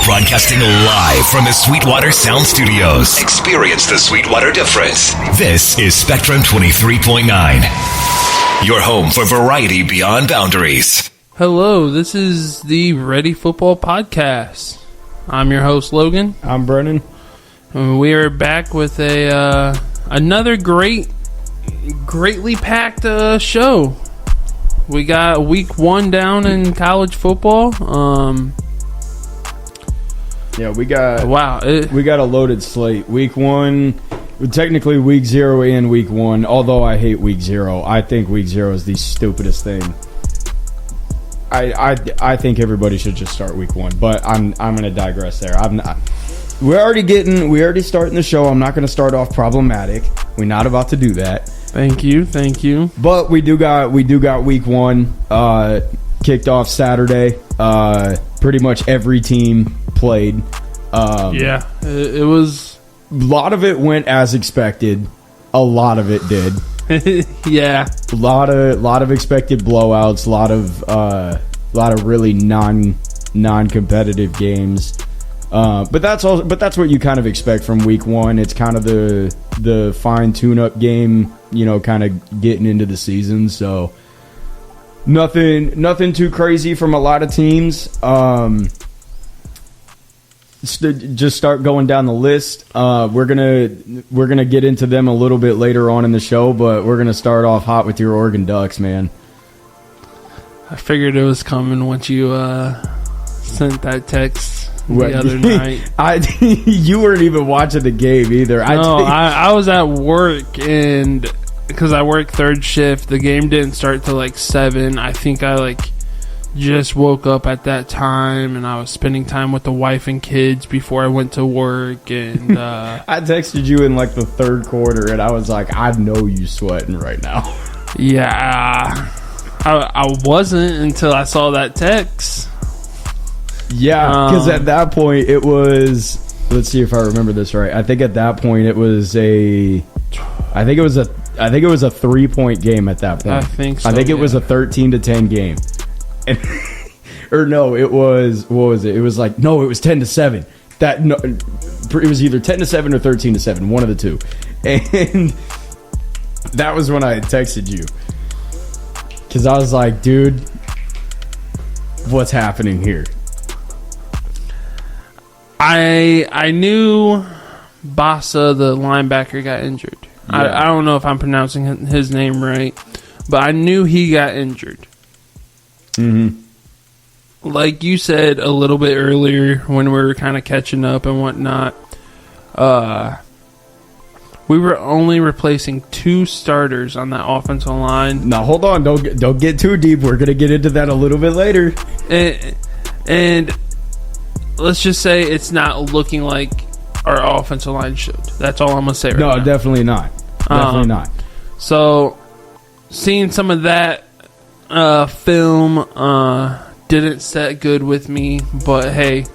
Broadcasting live from the Sweetwater Sound Studios. Experience the Sweetwater difference. This is Spectrum 23.9. Your home for variety beyond boundaries. Hello, this is the Ready Football Podcast. I'm your host, Logan. I'm Brennan. And we are back with another greatly packed show. We got week 1 down in college football. We got we got a loaded slate. Week 1, technically week 0 and week 1. Although I hate week 0, I think week 0 is the stupidest thing. I think everybody should just start week 1, but I'm going to digress there. We're already starting the show. I'm not going to start off problematic. We're not about to do that. Thank you. But we do got week 1 kicked off Saturday. Pretty much every team played. It was. A lot of it went as expected. A lot of it did. Yeah. A lot of expected blowouts. A lot of really non-competitive games. But that's what you kind of expect from week 1. It's kind of the fine tune-up game, kind of getting into the season. So nothing too crazy from a lot of teams. Just start going down the list. We're gonna get into them a little bit later on in the show, but we're gonna start off hot with your Oregon Ducks, man. I figured it was coming once you sent that text the other night. You weren't even watching the game either. I was at work, and because I work third shift, the game didn't start till 7. I think I just woke up at that time, and I was spending time with the wife and kids before I went to work. And I texted you in the third quarter, and I was like, I know you sweating right now. Yeah, I wasn't until I saw that text. Yeah, because at that point it was. Let's see if I remember this right. I think at that point it was a 3-point game at that point. I think so. I think it was a 13-10 game. And, or no, it was, what was it? It was it was 10-7. It was either 10-7 or 13-7, one of the two. And that was when I had texted you. Because I was like, dude, what's happening here? I knew Bassa, the linebacker, got injured. Yeah. I don't know if I'm pronouncing his name right, but I knew he got injured. Mm-hmm. Like you said a little bit earlier when we were kind of catching up and whatnot, we were only replacing 2 starters on that offensive line. Now hold on, don't get too deep. We're gonna get into that a little bit later. And let's just say it's not looking like our offensive line should. That's all I'm gonna say right now. No, definitely not. Definitely not. So seeing some of that film didn't set good with me, but hey,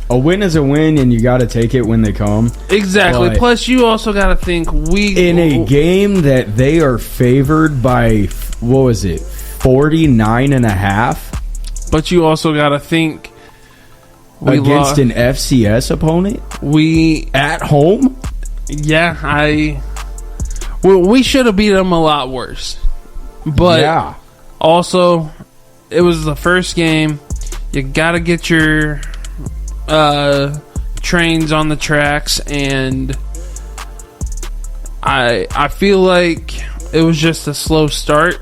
a win is a win, and you got to take it when they come. Exactly. But plus, you also got to think in a game that they are favored by 49.5. But you also got to think against an FCS opponent. We at home. Yeah, we should have beat them a lot worse. But yeah. Also, it was the first game. You got to get your trains on the tracks, and I feel like it was just a slow start.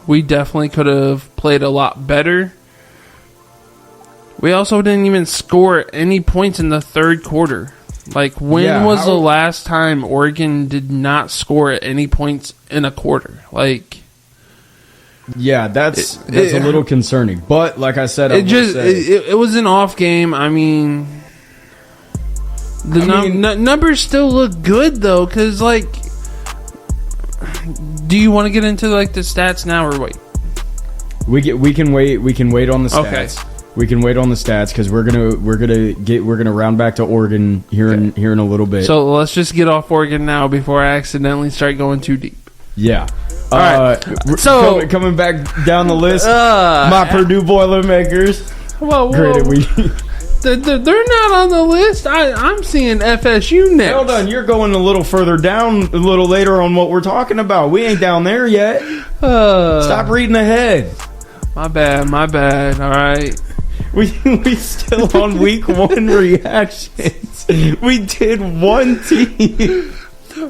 We definitely could have played a lot better. We also didn't even score any points in the third quarter. When was the last time Oregon did not score any points in a quarter? Yeah, that's a little concerning. But like I said, it was an off game. I mean, numbers still look good though. Because do you want to get into the stats now or wait? We can wait. We can wait on the stats. Okay. We can wait on the stats because we're gonna round back to Oregon here in a little bit. So let's just get off Oregon now before I accidentally start going too deep. Yeah. All right. So coming back down the list, my Purdue Boilermakers. Well, Granted, they're not on the list. I'm seeing FSU next. hold on, you're going a little further down, a little later on what we're talking about. We ain't down there yet. Stop reading ahead. My bad. All right. We still on week 1 reactions. We did one team.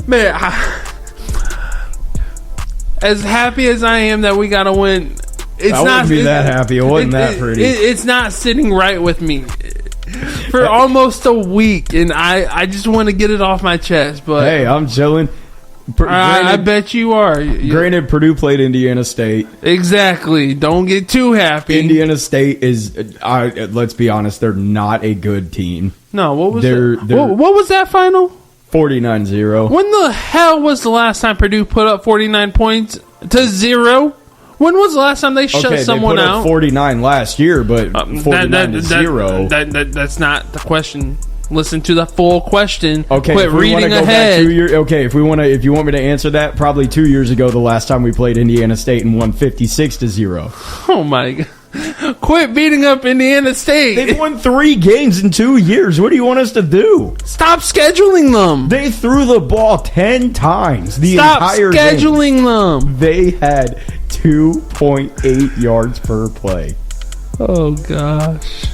Man, as happy as I am that we got to win, it's I wouldn't be that happy. It wasn't that pretty. It's not sitting right with me for almost a week, and I just want to get it off my chest. But hey, I'm chilling. I bet you are. Granted, Purdue played Indiana State. Exactly. Don't get too happy. Indiana State is, let's be honest, they're not a good team. No, what was They're- it? What was that final? 49-0. When the hell was the last time Purdue put up 49 points to 0? When was the last time they shut someone they put out? Up 49 last year, but 49 to 0. That's not the question. Listen to the full question. Okay, Quit if we reading wanna go ahead. Back 2 years, okay, if you want me to answer that, probably 2 years ago, the last time we played Indiana State and won 56-0. Oh my god! Quit beating up Indiana State. They've won 3 games in 2 years. What do you want us to do? Stop scheduling them. They threw the ball 10 times the Stop entire game. scheduling them. They had 2.8 yards per play. Oh gosh.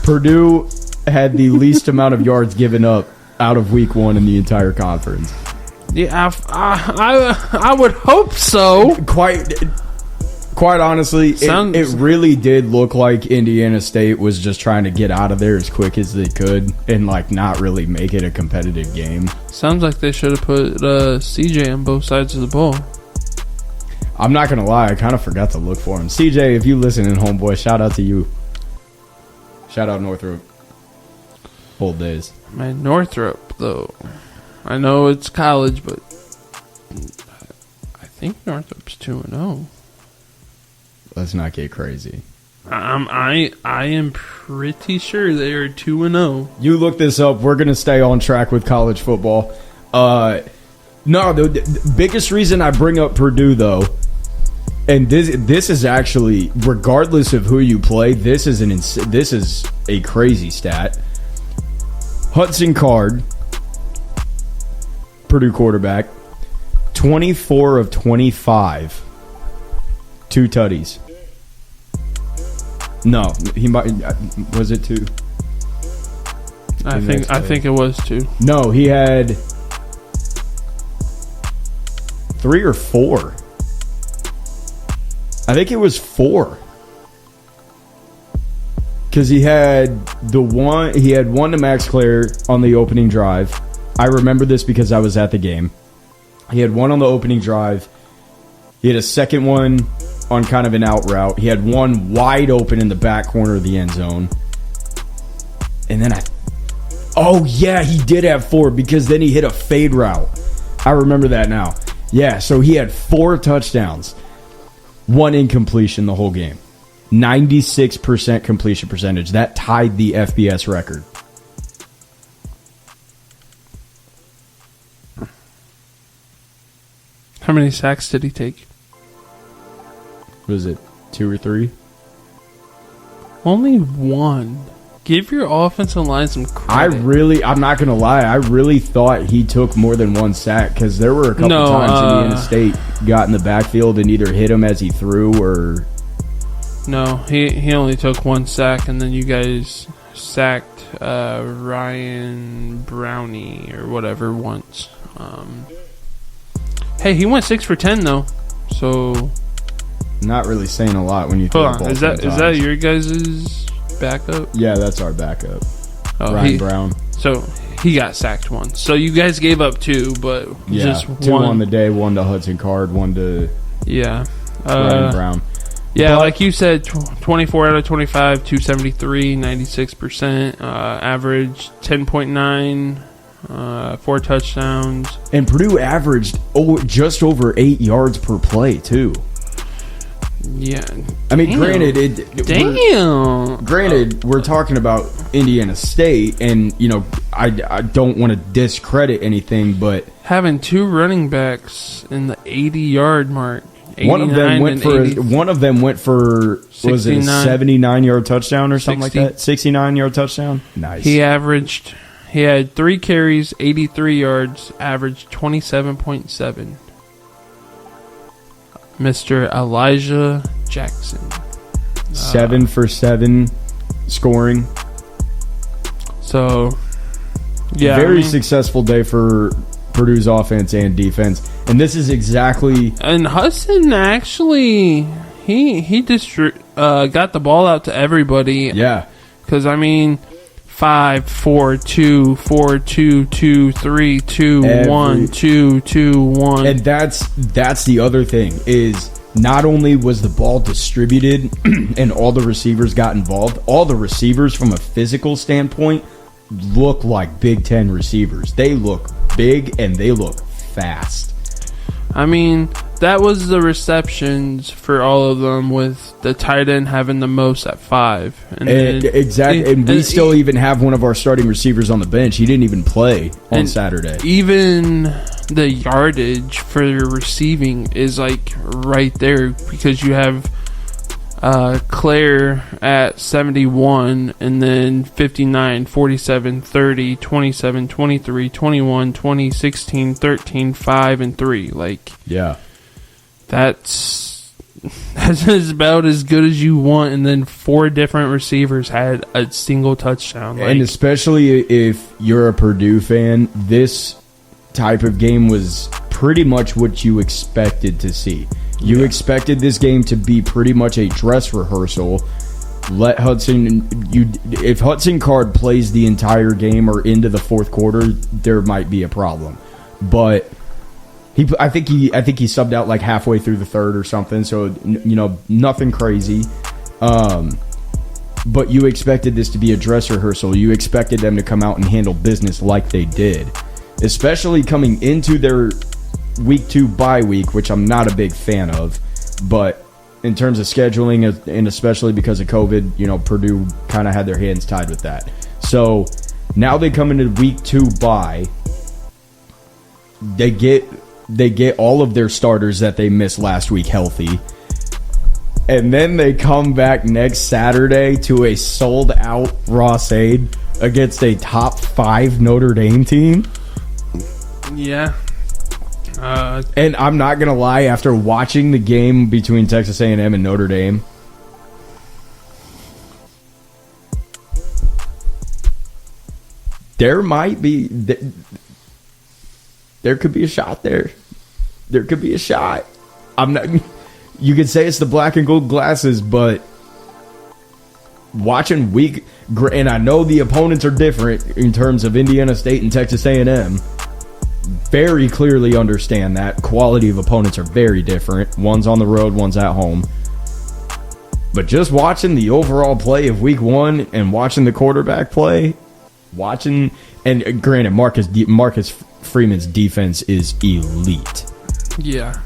Purdue had the least amount of yards given up out of week 1 in the entire conference. Yeah, I would hope so. Quite honestly, it really did look like Indiana State was just trying to get out of there as quick as they could and like not really make it a competitive game. Sounds like they should have put CJ on both sides of the ball. I'm not gonna lie, I kind of forgot to look for him. CJ, if you listening, homeboy, shout out to you. Shout out Northrop. Old days. Man, Northrop though. I know it's college, but I think Northrop's 2-0. Let's not get crazy. I am pretty sure they are 2-0. You look this up. We're gonna stay on track with college football. No, the biggest reason I bring up Purdue though, and this is actually regardless of who you play, this is a crazy stat. Hudson Card, Purdue quarterback, 24 of 25, 2 tutties. No, he might. Was it 2? I think it was 2. No, he had 3 or 4. I think it was 4. Because he had one to Max Clare on the opening drive. I remember this because I was at the game. He had one on the opening drive. He had a second one on kind of an out route. He had one wide open in the back corner of the end zone. And then oh yeah, he did have 4 because then he hit a fade route. I remember that now. Yeah, so he had 4 touchdowns. 1 incompletion the whole game. 96% completion percentage. That tied the FBS record. How many sacks did he take? Was it 2 or 3? Only 1. Give your offensive line some credit. I'm not going to lie, I really thought he took more than 1 sack because there were a couple times Indiana State got in the backfield and either hit him as he threw or... No, he only took 1 sack, and then you guys sacked Ryan Brownie or whatever once. Hey, he went 6 for 10 though, so not really saying a lot when you throw the ball. Is that your guys' backup? Yeah, that's our backup. Ryan Brown. So he got sacked once. So you guys gave up 2, but just 2 1 on the day, 1 to Hudson Card, 1 to Ryan Brown. Yeah, like you said, 24 out of 25, 273, 96%, average 10.9, 4 touchdowns. And Purdue averaged just over 8 yards per play, too. Yeah. I mean, Damn. Granted, we're talking about Indiana State, and, you know, I don't want to discredit anything, but... Having 2 running backs in the 80-yard mark One of them went for was it a 79-yard touchdown or something 60. Like that? 69-yard touchdown. Nice. He had 3 carries, 83 yards, averaged 27.7. Mr. Elijah Jackson. 7 for 7 scoring. So, yeah. Very successful day for Purdue's offense and defense. And this is exactly... And Hudson actually, he got the ball out to everybody. Yeah. Because, 5, 4, 2, 4, 2, 2, 3, 2, 1, 2, 2, 1. And that's the other thing is not only was the ball distributed and all the receivers got involved, all the receivers from a physical standpoint look like Big Ten receivers. They look big and they look fast. That was the receptions for all of them, with the tight end having the most at 5. Exactly. And we still even have one of our starting receivers on the bench. He didn't even play on Saturday. Even the yardage for receiving is right there, because you have Claire at 71, and then 59, 47, 30, 27, 23, 21, 20, 16, 13, 5, and 3. Yeah. That's about as good as you want, and then 4 different receivers had a single touchdown. And especially if you're a Purdue fan, this type of game was pretty much what you expected to see. You expected this game to be pretty much a dress rehearsal. Let Hudson... If Hudson Card plays the entire game or into the fourth quarter, there might be a problem. But... I think he subbed out halfway through the third or something, so nothing crazy. But you expected this to be a dress rehearsal. You expected them to come out and handle business like they did, especially coming into their week 2 bye week, which I'm not a big fan of. But in terms of scheduling, and especially because of COVID, Purdue kind of had their hands tied with that. So now they come into week 2 bye. They get all of their starters that they missed last week healthy. And then they come back next Saturday to a sold-out Ross-Ade against a top 5 Notre Dame team. Yeah. And I'm not going to lie, after watching the game between Texas A&M and Notre Dame, there could be a shot there. There could be a shot. You could say it's the black and gold glasses, but watching and I know the opponents are different in terms of Indiana State and Texas A&M. Very clearly understand that quality of opponents are very different. One's on the road, one's at home. But just watching the overall play of week 1 and watching the quarterback play, and granted, Marcus Freeman's defense is elite. Yeah.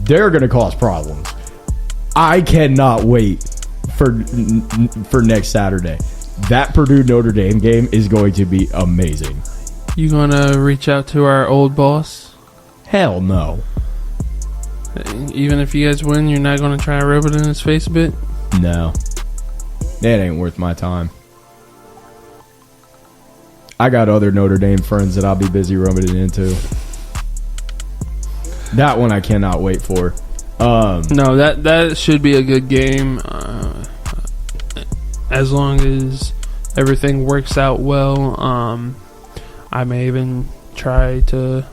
They're going to cause problems. I cannot wait for next Saturday. That Purdue Notre Dame game is going to be amazing. You going to reach out to our old boss? Hell no. Even if you guys win, you're not going to try to rub it in his face a bit? No. That ain't worth my time. I got other Notre Dame friends that I'll be busy rubbing it into. That one I cannot wait for. No, that should be a good game. As long as everything works out well. I may even try to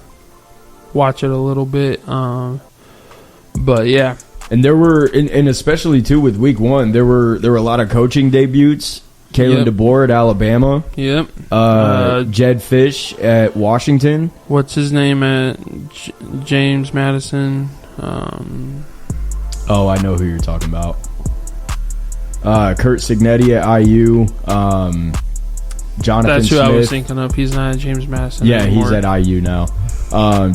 watch it a little bit. But yeah. And there were, and especially too with week 1, there were a lot of coaching debuts. Kalen DeBoer at Alabama. Yep. Jed Fish at Washington. What's his name at James Madison? Oh, I know who you're talking about. Kurt Signetti at IU. Jonathan That's who Smith. I was thinking of. He's not at James Madison He's anymore. at IU now.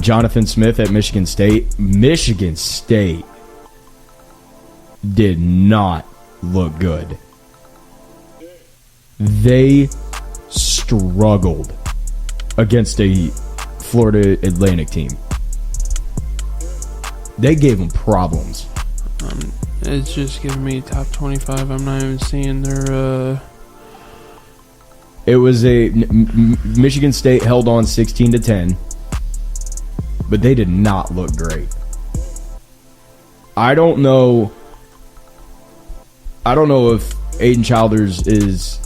Jonathan Smith at Michigan State. Michigan State did not look good. They struggled against a Florida Atlantic team. They gave them problems. It's just giving me top 25. I'm not even seeing their. It was Michigan State held on 16-10, but they did not look great. I don't know if Aiden Childers is.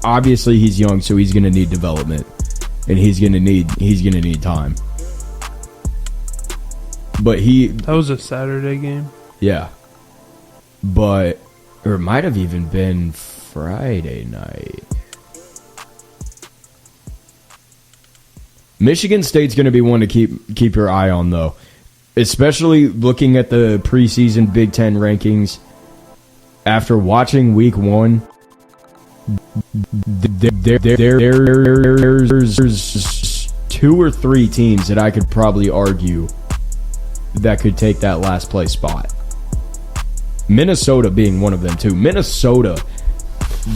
Obviously, he's young, so he's going to need development, and he's going to need time. But that was a Saturday game. Yeah, or it might have even been Friday night. Michigan State's going to be one to keep your eye on, though, especially looking at the preseason Big Ten rankings. After watching Week 1, there's 2 or 3 teams that I could probably argue that could take that last place spot. Minnesota being one of them too. Minnesota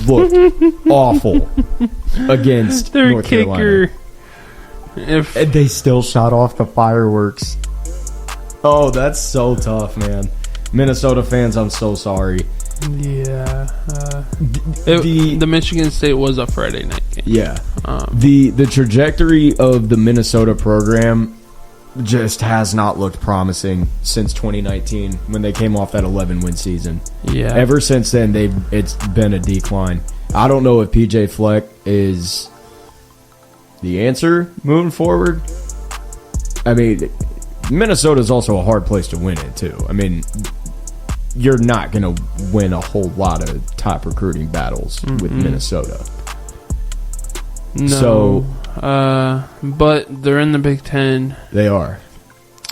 looked awful against their North Carolina. And they still shot off the fireworks. Oh, that's so tough, man. Minnesota fans, I'm so sorry. Yeah. The Michigan State was a Friday night game. Yeah. The trajectory of the Minnesota program just has not looked promising since 2019 when they came off that 11-win season. Yeah. Ever since then, it's been a decline. I don't know if PJ Fleck is the answer moving forward. I mean, Minnesota's also a hard place to win it, too. I mean, you're not going to win a whole lot of top recruiting battles with Minnesota. No. So, but they're in the Big Ten. they are.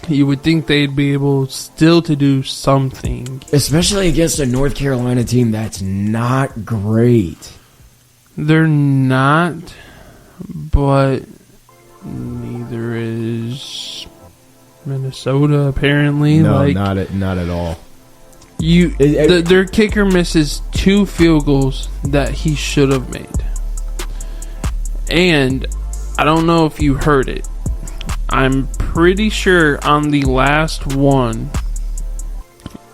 You would think they'd be able still to do something. Especially against a North Carolina team that's not great. They're not, but neither is Minnesota, apparently. No, not at all. Their kicker misses 2 field goals that he should have made. And I don't know if you heard it. I'm pretty sure on the last one,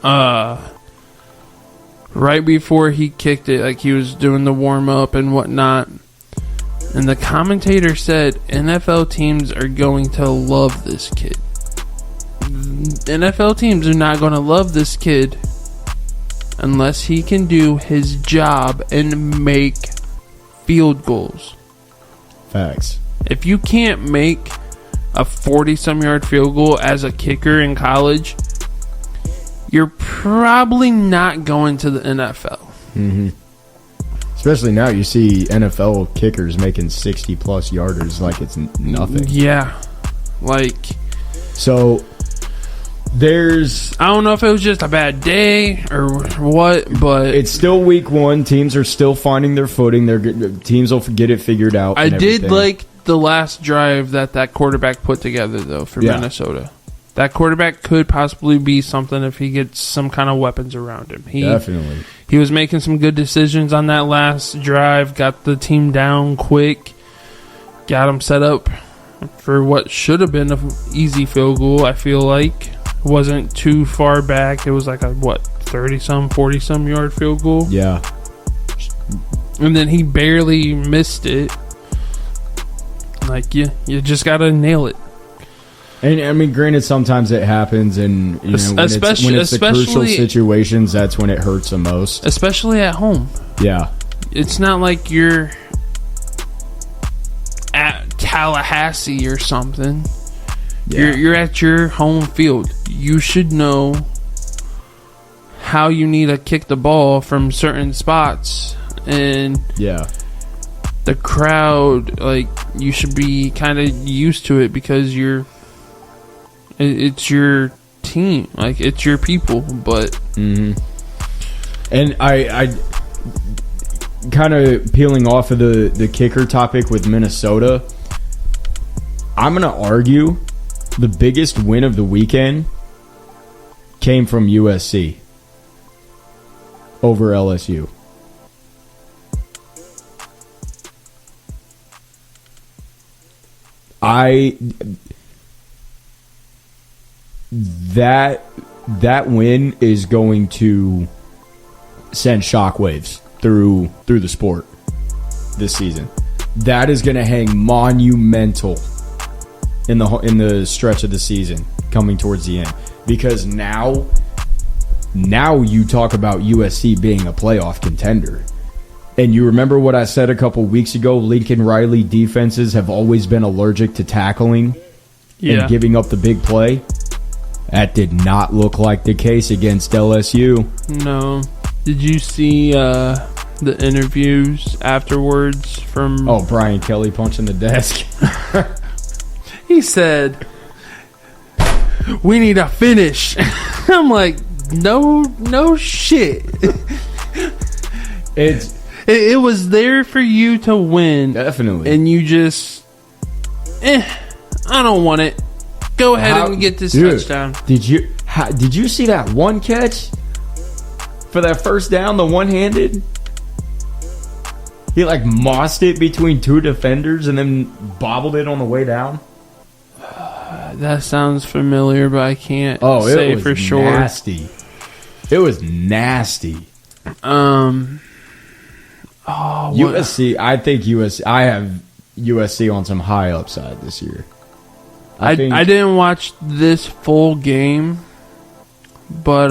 right before he kicked it, like he was doing the warm-up and whatnot, and the commentator said NFL teams are going to love this kid. NFL teams are not going to love this kid unless he can do his job and make field goals. Facts. If you can't make a 40-some yard field goal as a kicker in college, you're probably not going to the NFL. Mm-hmm. Especially now, you see NFL kickers making 60-plus yarders like it's nothing. Yeah. So, I don't know if it was just a bad day or what, but it's still week 1. Teams are still finding their footing. Teams will get it figured out. I did like the last drive that quarterback put together, though, for Minnesota. That quarterback could possibly be something if he gets some kind of weapons around him. Definitely. He was making some good decisions on that last drive, got the team down quick, got them set up for what should have been an easy field goal, I feel like. It wasn't too far back. It was like a, 30-some, 40-some yard field goal? Yeah. And then he barely missed it. You just got to nail it. And I mean, granted, sometimes it happens, and when it's the crucial situations, that's when it hurts the most. Especially at home. Yeah. It's not like you're at Tallahassee or something. Yeah. You're at your home field. You should know how you need to kick the ball from certain spots, and the crowd, you should be kind of used to it because it's your team, it's your people. But and I kind of peeling off of the kicker topic with Minnesota, I'm gonna argue the biggest win of the weekend came from USC over LSU. that win is going to send shockwaves through the sport this season. That is going to hang monumental in the stretch of the season coming towards the end, because now you talk about USC being a playoff contender. And you remember what I said a couple weeks ago, Lincoln Riley defenses have always been allergic to tackling and giving up the big play. That did not look like the case against LSU. No. Did you see the interviews afterwards from... Brian Kelly punching the desk. He said, "We need a finish." I'm like, no shit. It was there for you to win. Definitely. And you just, I don't want it. Go ahead and get this touchdown. Did you see that one catch for that first down, the one-handed? He mossed it between two defenders and then bobbled it on the way down. That sounds familiar, but I can't say for sure. Nasty. It was nasty. USC. I think USC. I have USC on some high upside this year. I didn't watch this full game, but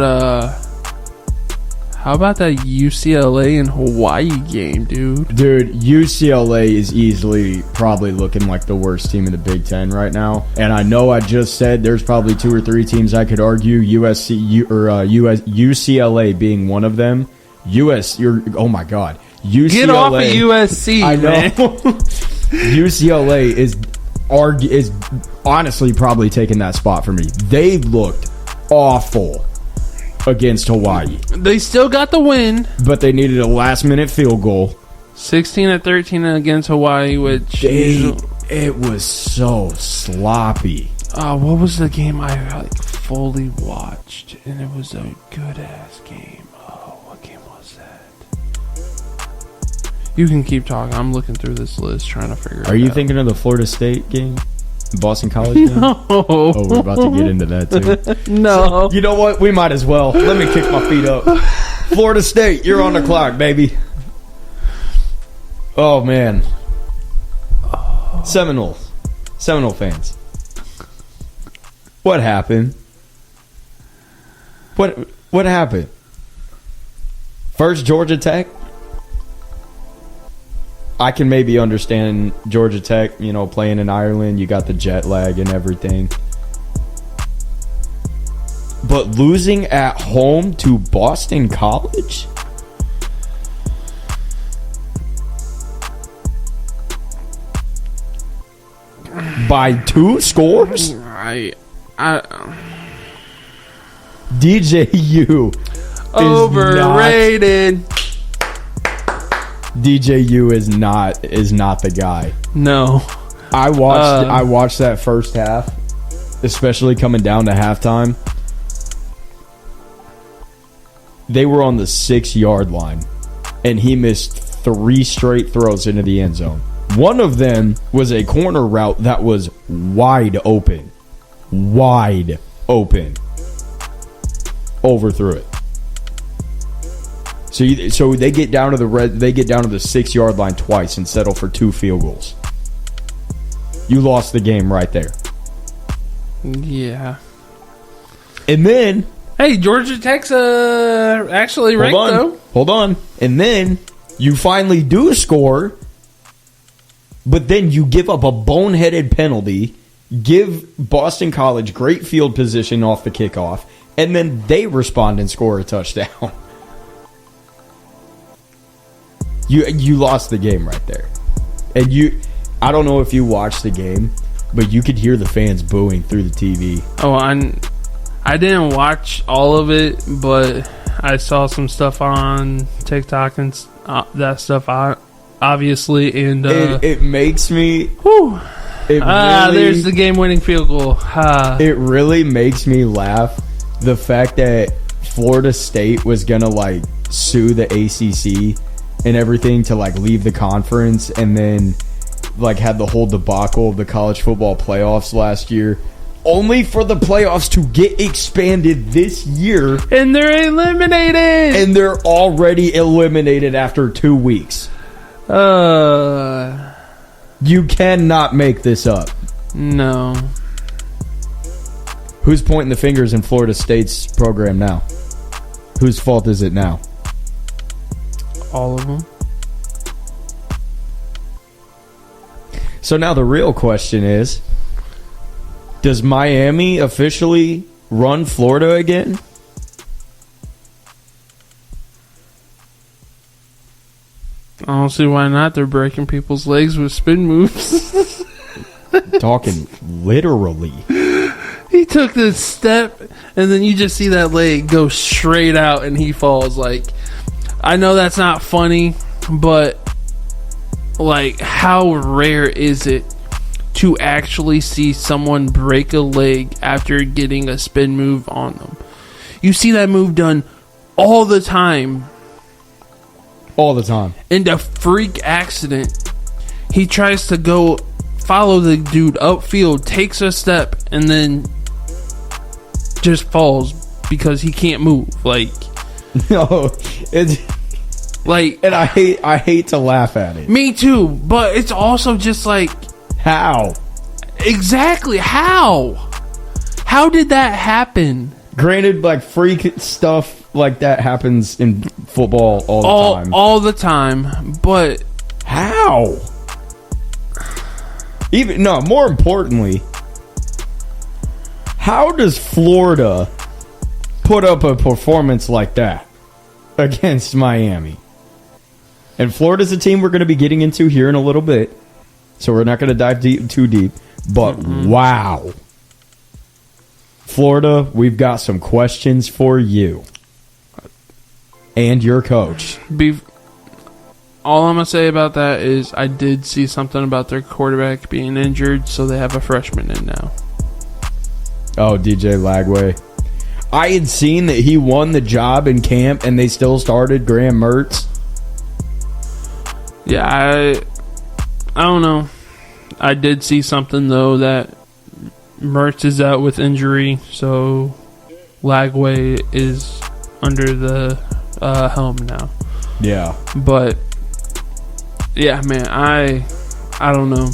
how about that UCLA and Hawaii game, dude? Dude, UCLA is easily probably looking like the worst team in the Big Ten right now. And I know I just said there's probably 2 or 3 teams I could argue, UCLA being one of them. Oh my God. UCLA, get off of USC, I know. man. UCLA is honestly probably taking that spot for me. They looked awful against Hawaii. They still got the win, but they needed a last-minute field goal. 16-13 against Hawaii, which it was so sloppy. What was the game I fully watched, and it was a good-ass game. What game was that? You can keep talking. I'm looking through this list trying to figure it out. Are you thinking of the Florida State game? Boston College game? No. Oh, we're about to get into that too. No. So, you know what? We might as well. Let me kick my feet up. Florida State, you're on the clock, baby. Oh, man. Seminole fans. What happened? What happened? First, Georgia Tech. I can maybe understand Georgia Tech, playing in Ireland. You got the jet lag and everything. But losing at home to Boston College? By 2 scores? DJU overrated. DJU is not the guy. No. I watched that first half, especially coming down to halftime. They were on the 6-yard line, and he missed 3 straight throws into the end zone. One of them was a corner route that was wide open. Overthrew it. So they get down to the 6-yard line twice and settle for 2 field goals. You lost the game right there. Yeah. And then, hey, Georgia Tech's actually ranked though. Hold on. And then you finally do score, but then you give up a boneheaded penalty, give Boston College great field position off the kickoff, and then they respond and score a touchdown. You lost the game right there. And I don't know if you watched the game, but you could hear the fans booing through the TV. Oh, I didn't watch all of it, but I saw some stuff on TikTok and that stuff, obviously. And it makes me... Whew, there's the game-winning field goal. It really makes me laugh, the fact that Florida State was going to, sue the ACC and everything to leave the conference, and then had the whole debacle of the college football playoffs last year, only for the playoffs to get expanded this year. And they're eliminated! And they're already eliminated after 2 weeks. You cannot make this up. No. Who's pointing the fingers in Florida State's program now? Whose fault is it now? All of them. So now the real question is, does Miami officially run Florida again? I don't see why not. They're breaking people's legs with spin moves. Talking literally. He took this step, and then you just see that leg go straight out, and he falls. Like, I know that's not funny, but like, how rare is it to actually see someone break a leg after getting a spin move on them? You see that move done all the time. All the time. In the freak accident, he tries to go follow the dude upfield, takes a step, and then just falls because he can't move. Like, no, it's like, and I hate to laugh at it. Me too, but it's also just like, how? Exactly, how? How did that happen? Granted, like, freak stuff like that happens in football all the time. All the time, but how? More importantly, how does Florida put up a performance like that against Miami? And Florida's a team we're going to be getting into here in a little bit, so we're not going to dive too deep. But wow. Florida, we've got some questions for you. And your coach. All I'm going to say about that is I did see something about their quarterback being injured, so they have a freshman in now. Oh, DJ Lagway. I had seen that he won the job in camp, and they still started Graham Mertz. Yeah, I don't know. I did see something, though, that Mertz is out with injury, so Lagway is under the helm now. Yeah. But yeah, man, I don't know.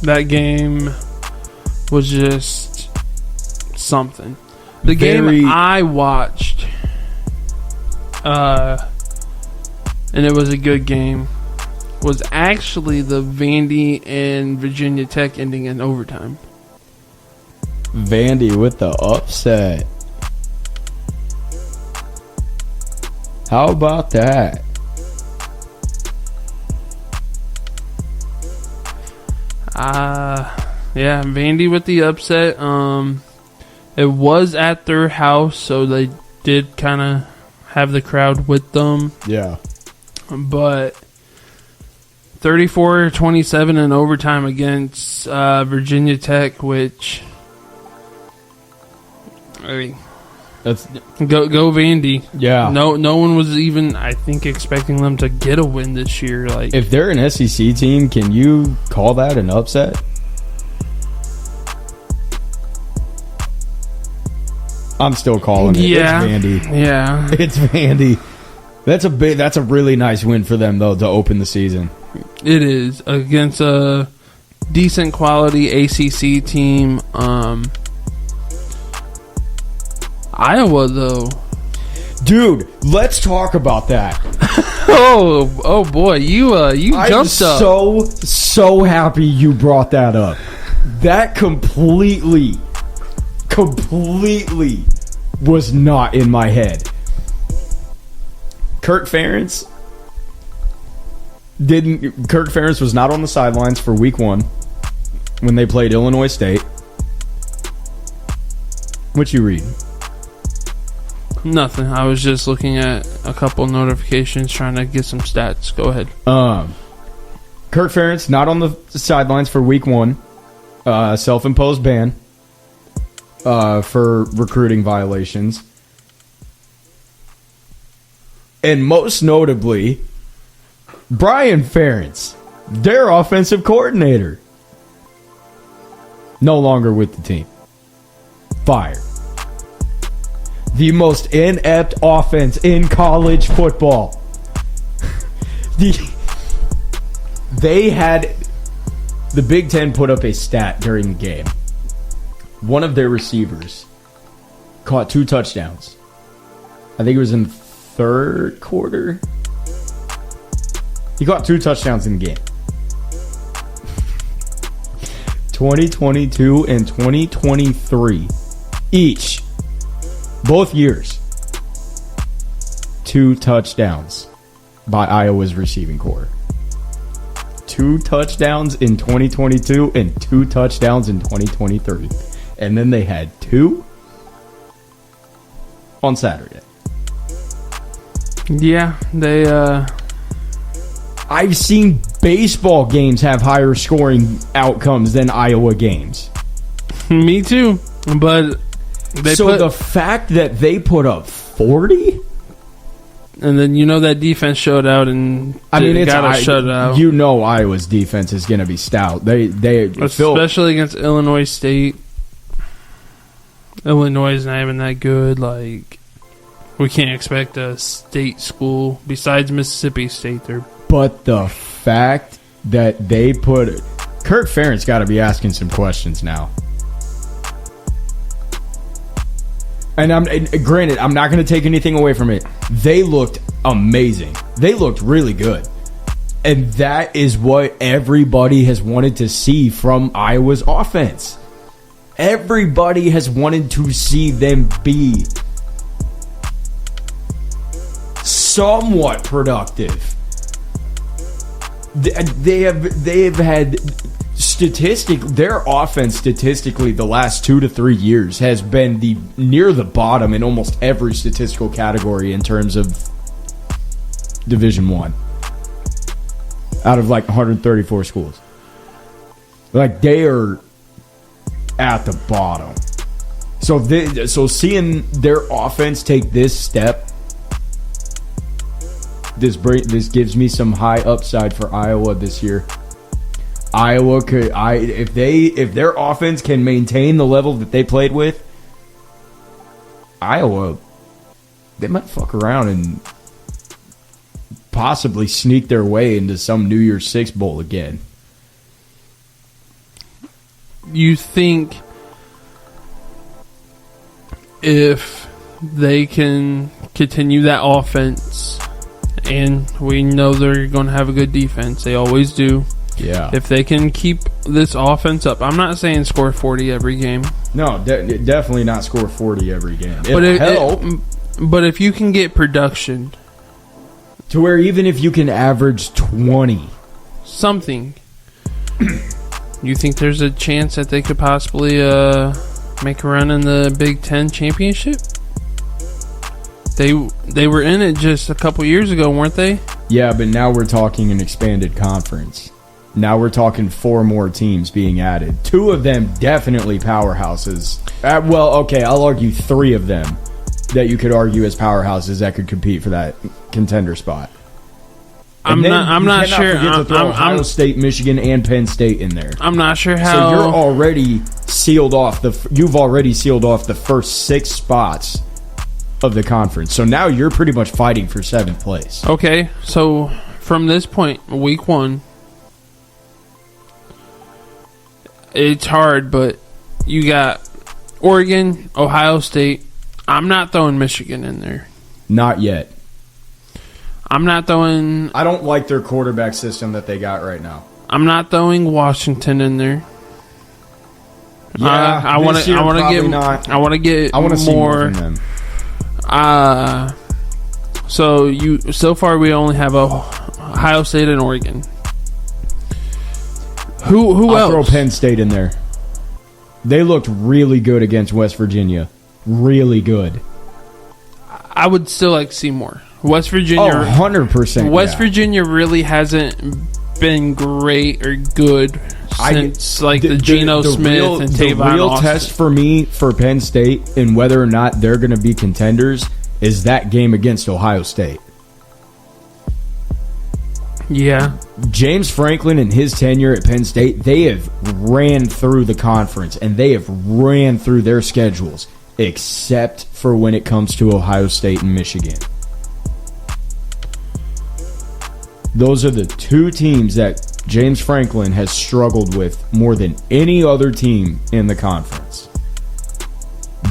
That game was just something. The game I watched, and it was a good game, was actually the Vandy and Virginia Tech ending in overtime. Vandy with the upset. How about that? Yeah, Vandy with the upset. It was at their house, so they did kind of have the crowd with them. Yeah. But 34-27 in overtime against Virginia Tech, which, I mean, that's go Vandy. Yeah. No one was even, I think, expecting them to get a win this year. Like, if they're an SEC team, can you call that an upset? I'm still calling it. Yeah. It's Vandy. Yeah. It's Vandy. That's a really nice win for them, though, to open the season. It is against a decent quality ACC team. Iowa, though, dude, let's talk about that. oh boy, you jumped up. I'm so happy you brought that up. That completely was not in my head. Kirk Ferentz was not on the sidelines for week 1 when they played Illinois State. What you read? Nothing. I was just looking at a couple notifications, trying to get some stats. Go ahead. Kirk Ferentz not on the sidelines for week 1. Self-imposed ban for recruiting violations. And most notably, Brian Ferentz Their offensive coordinator. No longer with the team. Fired. The most inept offense in college football. They had... The Big Ten put up a stat during the game. One of their receivers caught 2 touchdowns. I think it was in the third quarter. He caught 2 touchdowns in the game. 2022 and 2023 each, both years, 2 touchdowns by Iowa's receiving corps. 2 touchdowns in 2022 and 2 touchdowns in 2023. And then they had 2 on Saturday. Yeah, they I've seen baseball games have higher scoring outcomes than Iowa games. Me too. But the fact that they put up 40, and then that defense showed out and got a shutout. You know Iowa's defense is going to be stout. They especially against Illinois State. Illinois is not even that good. Like, we can't expect a state school besides Mississippi State. But the fact that they put it, Kirk Ferentz got to be asking some questions now. And granted, I'm not going to take anything away from it. They looked amazing. They looked really good. And that is what everybody has wanted to see from Iowa's offense. Everybody has wanted to see them be somewhat productive. They have had their offense statistically the last 2 to 3 years has been near the bottom in almost every statistical category in terms of Division I. Out of like 134 schools. Like, they are at the bottom. So seeing their offense take this step, this gives me some high upside for Iowa this year. Iowa could, if their offense can maintain the level that they played with, Iowa, they might fuck around and possibly sneak their way into some New Year's Six bowl again. You think if they can continue that offense, and we know they're going to have a good defense, they always do. Yeah. If they can keep this offense up, I'm not saying score 40 every game. No, definitely not score 40 every game. But if you can get production to where even if you can average 20 something, you think there's a chance that they could possibly make a run in the Big Ten championship? They were in it just a couple years ago, weren't they? Yeah, but now we're talking an expanded conference. Now we're talking 4 more teams being added. 2 of them definitely powerhouses. I'll argue 3 of them that you could argue as powerhouses that could compete for that contender spot. I'm not sure. To throw Ohio State, Michigan, and Penn State in there. I'm not sure how. So you're already sealed off You've already sealed off the first 6 spots of the conference. So now you're pretty much fighting for 7th place. Okay, so from this point, week 1, it's hard, but you got Oregon, Ohio State. I'm not throwing Michigan in there. Not yet. I'm not throwing... I don't like their quarterback system that they got right now. I'm not throwing Washington in there. Yeah, I want to get more. See more from them. So far we only have Ohio State and Oregon. Who else? I'll throw Penn State in there. They looked really good against West Virginia. Really good. I would still like to see more. West Virginia. 100%. West Virginia really hasn't been great or good since the Geno Smith and Tavon The real Austin. test for me for Penn State and whether or not they're going to be contenders is that game against Ohio State. Yeah. James Franklin and his tenure at Penn State, they have ran through the conference and they have ran through their schedules, except for when it comes to Ohio State and Michigan. Those are the two teams that James Franklin has struggled with more than any other team in the conference.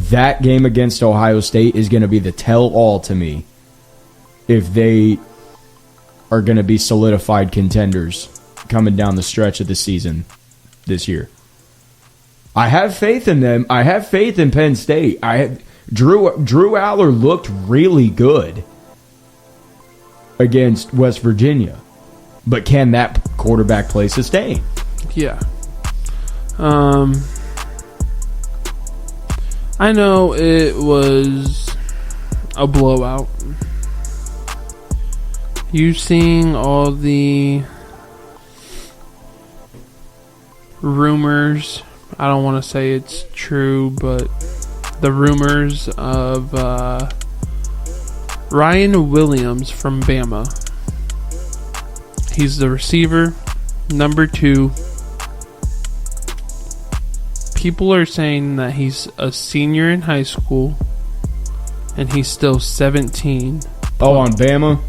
That game against Ohio State is going to be the tell-all to me if they are going to be solidified contenders coming down the stretch of the season this year. I have faith in them. I have faith in Penn State. Drew Aller looked really good against West Virginia. But can that quarterback play sustain? Yeah. I know it was a blowout. You seeing all the rumors, I don't want to say it's true, but the rumors of Ryan Williams from Bama. He's the receiver, number 2. People are saying that he's a senior in high school and he's still 17. Oh, on Bama?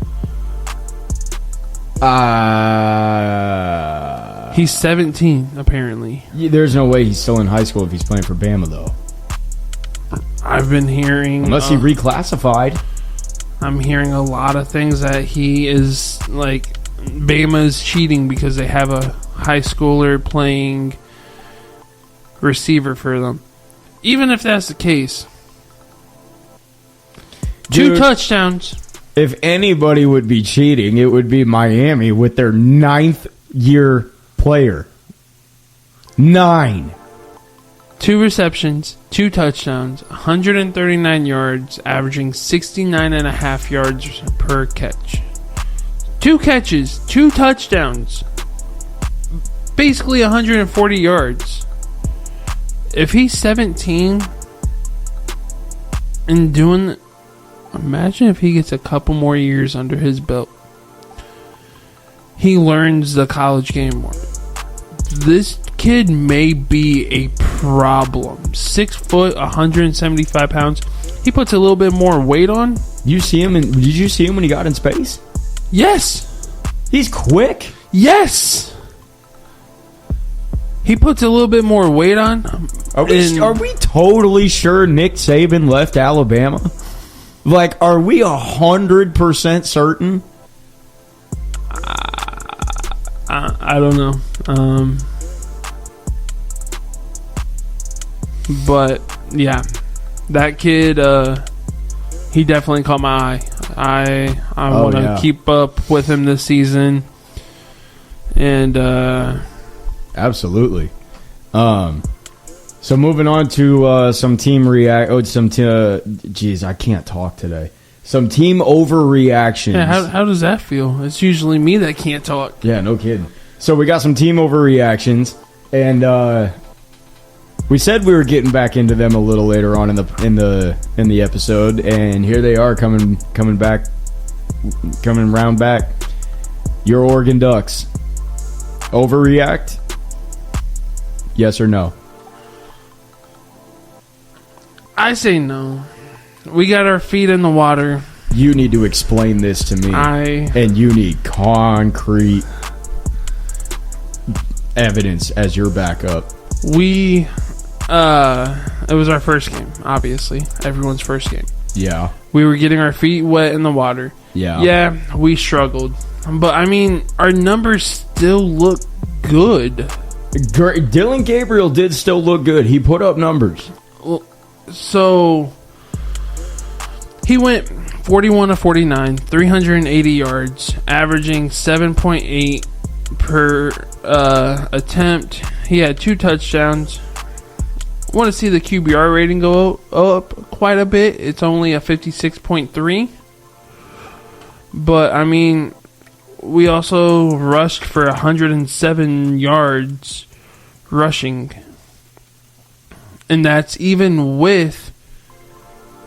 He's 17, apparently. There's no way he's still in high school if he's playing for Bama, though. I've been hearing... Unless he reclassified. I'm hearing a lot of things that he is, like, Bama's cheating because they have a high schooler playing receiver for them. Even if that's the case. Dude, 2 touchdowns. If anybody would be cheating, it would be Miami with their 9th-year player. 9. 2 receptions, 2 touchdowns, 139 yards, averaging 69.5 yards per catch. 2 catches, 2 touchdowns. Basically 140 yards. If he's 17 and doing... Imagine if he gets a couple more years under his belt. He learns the college game more. This kid may be a problem. 6 foot, 175 pounds. He puts a little bit more weight on. Did you see him when he got in space? Yes. He's quick. Yes. He puts a little bit more weight on. Are we totally sure Nick Saban left Alabama? Like, are we 100% certain? I don't know. But, yeah. That kid, he definitely caught my eye. I want to keep up with him this season. And, absolutely. So moving on to some team I can't talk today. Some team overreactions. Yeah, how does that feel? It's usually me that can't talk. Yeah, no kidding. So we got some team overreactions, and we said we were getting back into them a little later on in the episode, and here they are coming round back. Your Oregon Ducks overreact? Yes or no? I say no. We got our feet in the water. You need to explain this to me. And you need concrete evidence as your backup. It was our first game, obviously. Everyone's first game. Yeah. We were getting our feet wet in the water. Yeah. Yeah, we struggled. But, I mean, our numbers still look good. Dylan Gabriel did still look good. He put up numbers. Well, so he went 41 of 49, 380 yards, averaging 7.8 per attempt. He had 2 touchdowns. I want to see the QBR rating go up quite a bit. It's only a 56.3. But, I mean, we also rushed for 107 yards rushing. And that's even with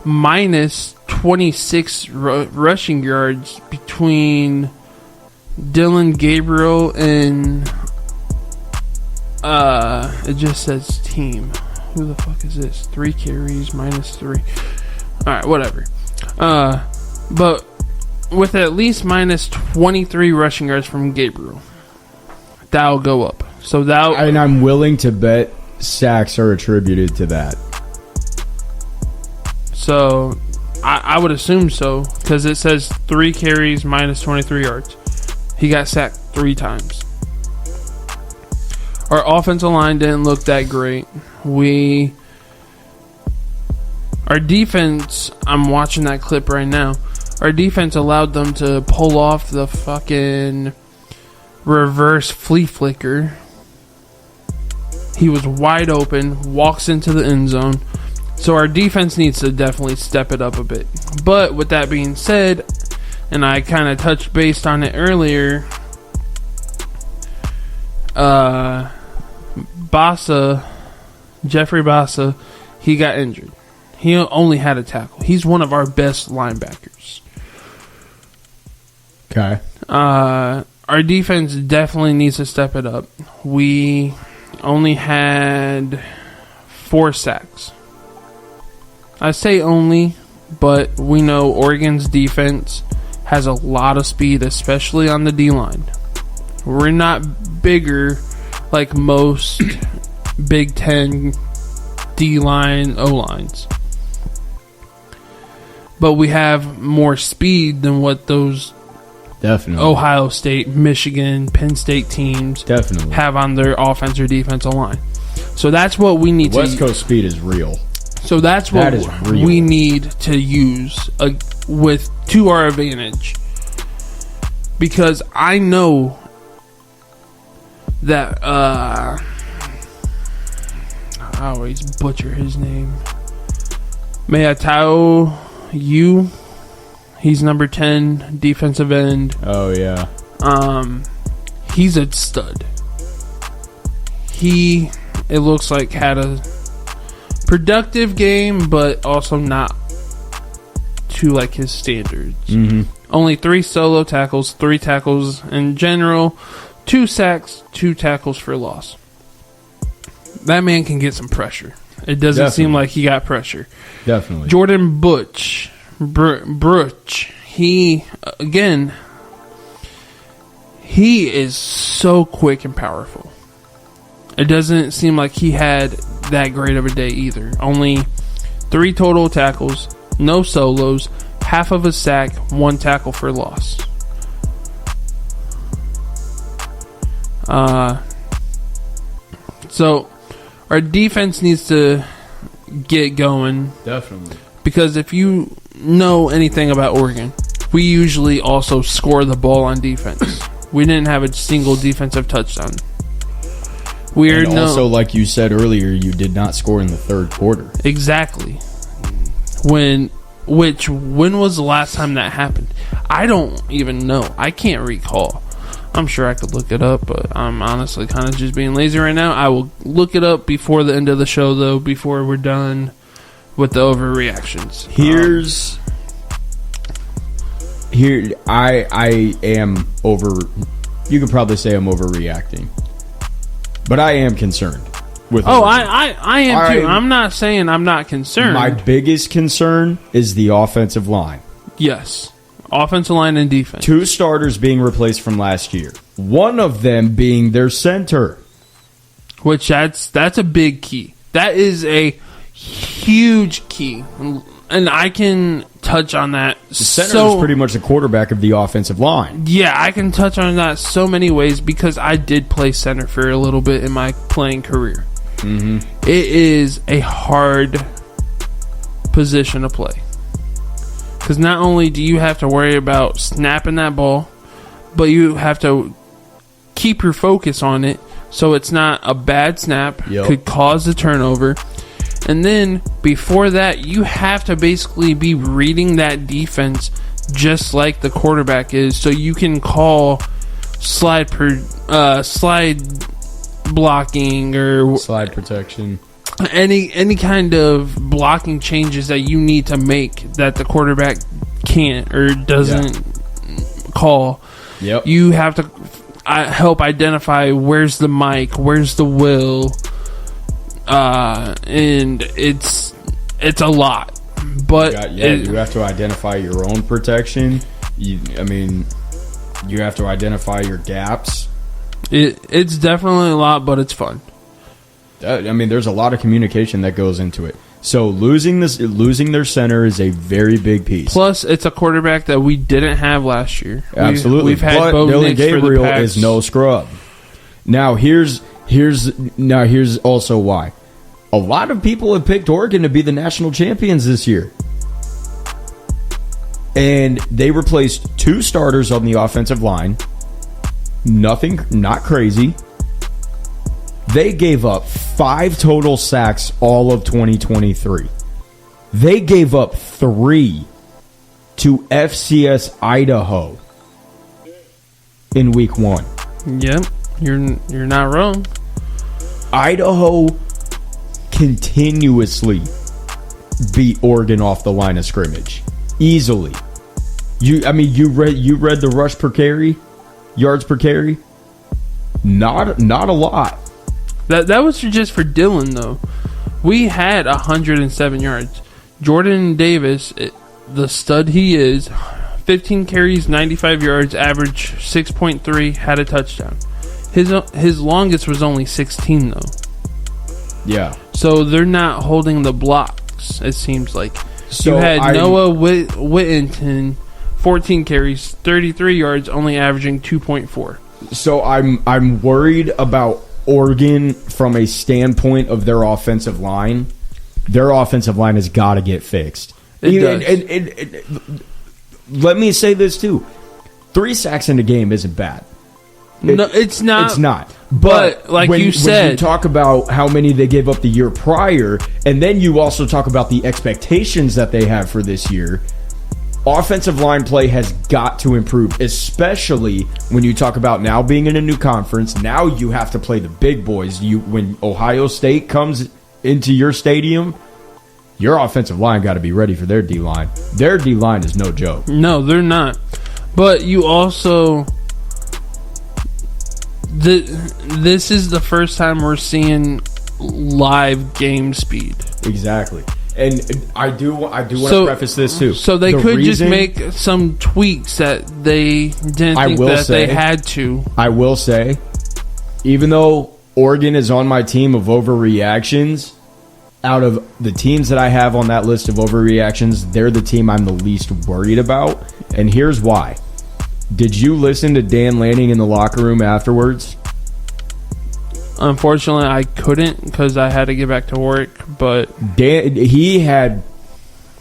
minus 26 rushing yards between Dylan Gabriel and it just says team. Who the fuck is this? 3 carries, -3. Alright, whatever. But with at least minus 23 rushing yards from Gabriel, that'll go up. So and I'm willing to bet sacks are attributed to that. So I would assume so, because it says 3 carries, minus 23 yards. He got sacked 3 times. Our offensive line didn't look that great. Our defense, I'm watching that clip right now. Our defense allowed them to pull off the fucking reverse flea flicker. He was wide open, walks into the end zone. So our defense needs to definitely step it up a bit. But with that being said, and I kind of touched base on it earlier, Jeffrey Bassa, he got injured. He only had a tackle. He's one of our best linebackers. Okay. Our defense definitely needs to step it up. We only had 4 sacks. I say only, but we know Oregon's defense has a lot of speed, especially on the D-line. We're not bigger like most Big Ten D-line, O-lines. But we have more speed than what those Ohio State, Michigan, Penn State teams have on their offense or defensive line. So that's what we need West Coast speed is real. So that's what we need to use to our advantage. Because I know that I always butcher his name. Meatao Yu. He's number 10, defensive end. Oh yeah. He's a stud. It looks like had a productive game, but also not to like his standards. Mm-hmm. Only 3 solo tackles, 3 tackles in general, 2 sacks, 2 tackles for loss. That man can get some pressure. It doesn't seem like he got pressure. Definitely. Jordan Brooch, he is so quick and powerful. It doesn't seem like he had that great of a day either. Only 3 total tackles, no solos, half of a sack, 1 tackle for loss. So our defense needs to get going. Definitely. Because if you know anything about Oregon, we usually also score the ball on defense. We didn't have a single defensive touchdown. And also, like you said earlier, you did not score in the third quarter. Exactly. When was the last time that happened? I don't even know. I can't recall. I'm sure I could look it up, but I'm honestly kind of just being lazy right now. I will look it up before the end of the show, though, before we're done with the overreactions. I am over. You could probably say I'm overreacting, but I am concerned with. Oh, I am too. I'm not saying I'm not concerned. My biggest concern is the offensive line. Yes, offensive line and defense. 2 starters being replaced from last year. One of them being their center, which that's a big key. That is a huge key, and I can touch on that. The center is pretty much the quarterback of the offensive line. Yeah, I can touch on that so many ways because I did play center for a little bit in my playing career. Mm-hmm. It is a hard position to play because not only do you have to worry about snapping that ball, but you have to keep your focus on it so it's not a bad snap, could cause a turnover. And then, before that, you have to basically be reading that defense just like the quarterback is, so you can call slide blocking or slide protection, any kind of blocking changes that you need to make that the quarterback can't or doesn't call. Yep. You have to help identify where's the mic, where's the will, and it's a lot. But you have to identify your own protection. You have to identify your gaps. It's definitely a lot, but it's fun. There's a lot of communication that goes into it. So losing their center is a very big piece. Plus, it's a quarterback that we didn't have last year. Absolutely, we've had but Bo Dylan Nix Gabriel for the is no scrub. Now here's also why. A lot of people have picked Oregon to be the national champions this year. And they replaced 2 starters on the offensive line. Not crazy. They gave up 5 total sacks all of 2023. They gave up 3 to FCS Idaho in week 1. Yep, you're not wrong. Idaho continuously beat Oregon off the line of scrimmage easily. You read the rush per carry, yards per carry. Not a lot. That was just for Dylan though. We had 107 yards. Jordan Davis, the stud he is, 15 carries, 95 yards, average 6.3, had a touchdown. His longest was only 16 though. Yeah. So they're not holding the blocks, it seems like. So you had Noah Whittington, 14 carries, 33 yards, only averaging 2.4. So I'm worried about Oregon from a standpoint of their offensive line. Their offensive line has got to get fixed. Let me say this too. 3 sacks in a game isn't bad. No, it's not. It's not. But like you said, when you talk about how many they gave up the year prior, and then you also talk about the expectations that they have for this year, offensive line play has got to improve, especially when you talk about now being in a new conference. Now you have to play the big boys. When Ohio State comes into your stadium, your offensive line got to be ready for their D-line. Their D-line is no joke. No, they're not. But you also... This is the first time we're seeing live game speed. Exactly. And I do want to preface this too. So they could just make some tweaks that they didn't think that they had to. I will say, even though Oregon is on my team of overreactions, out of the teams that I have on that list of overreactions, they're the team I'm the least worried about. And here's why. Did you listen to Dan Lanning in the locker room afterwards? Unfortunately, I couldn't because I had to get back to work. But he had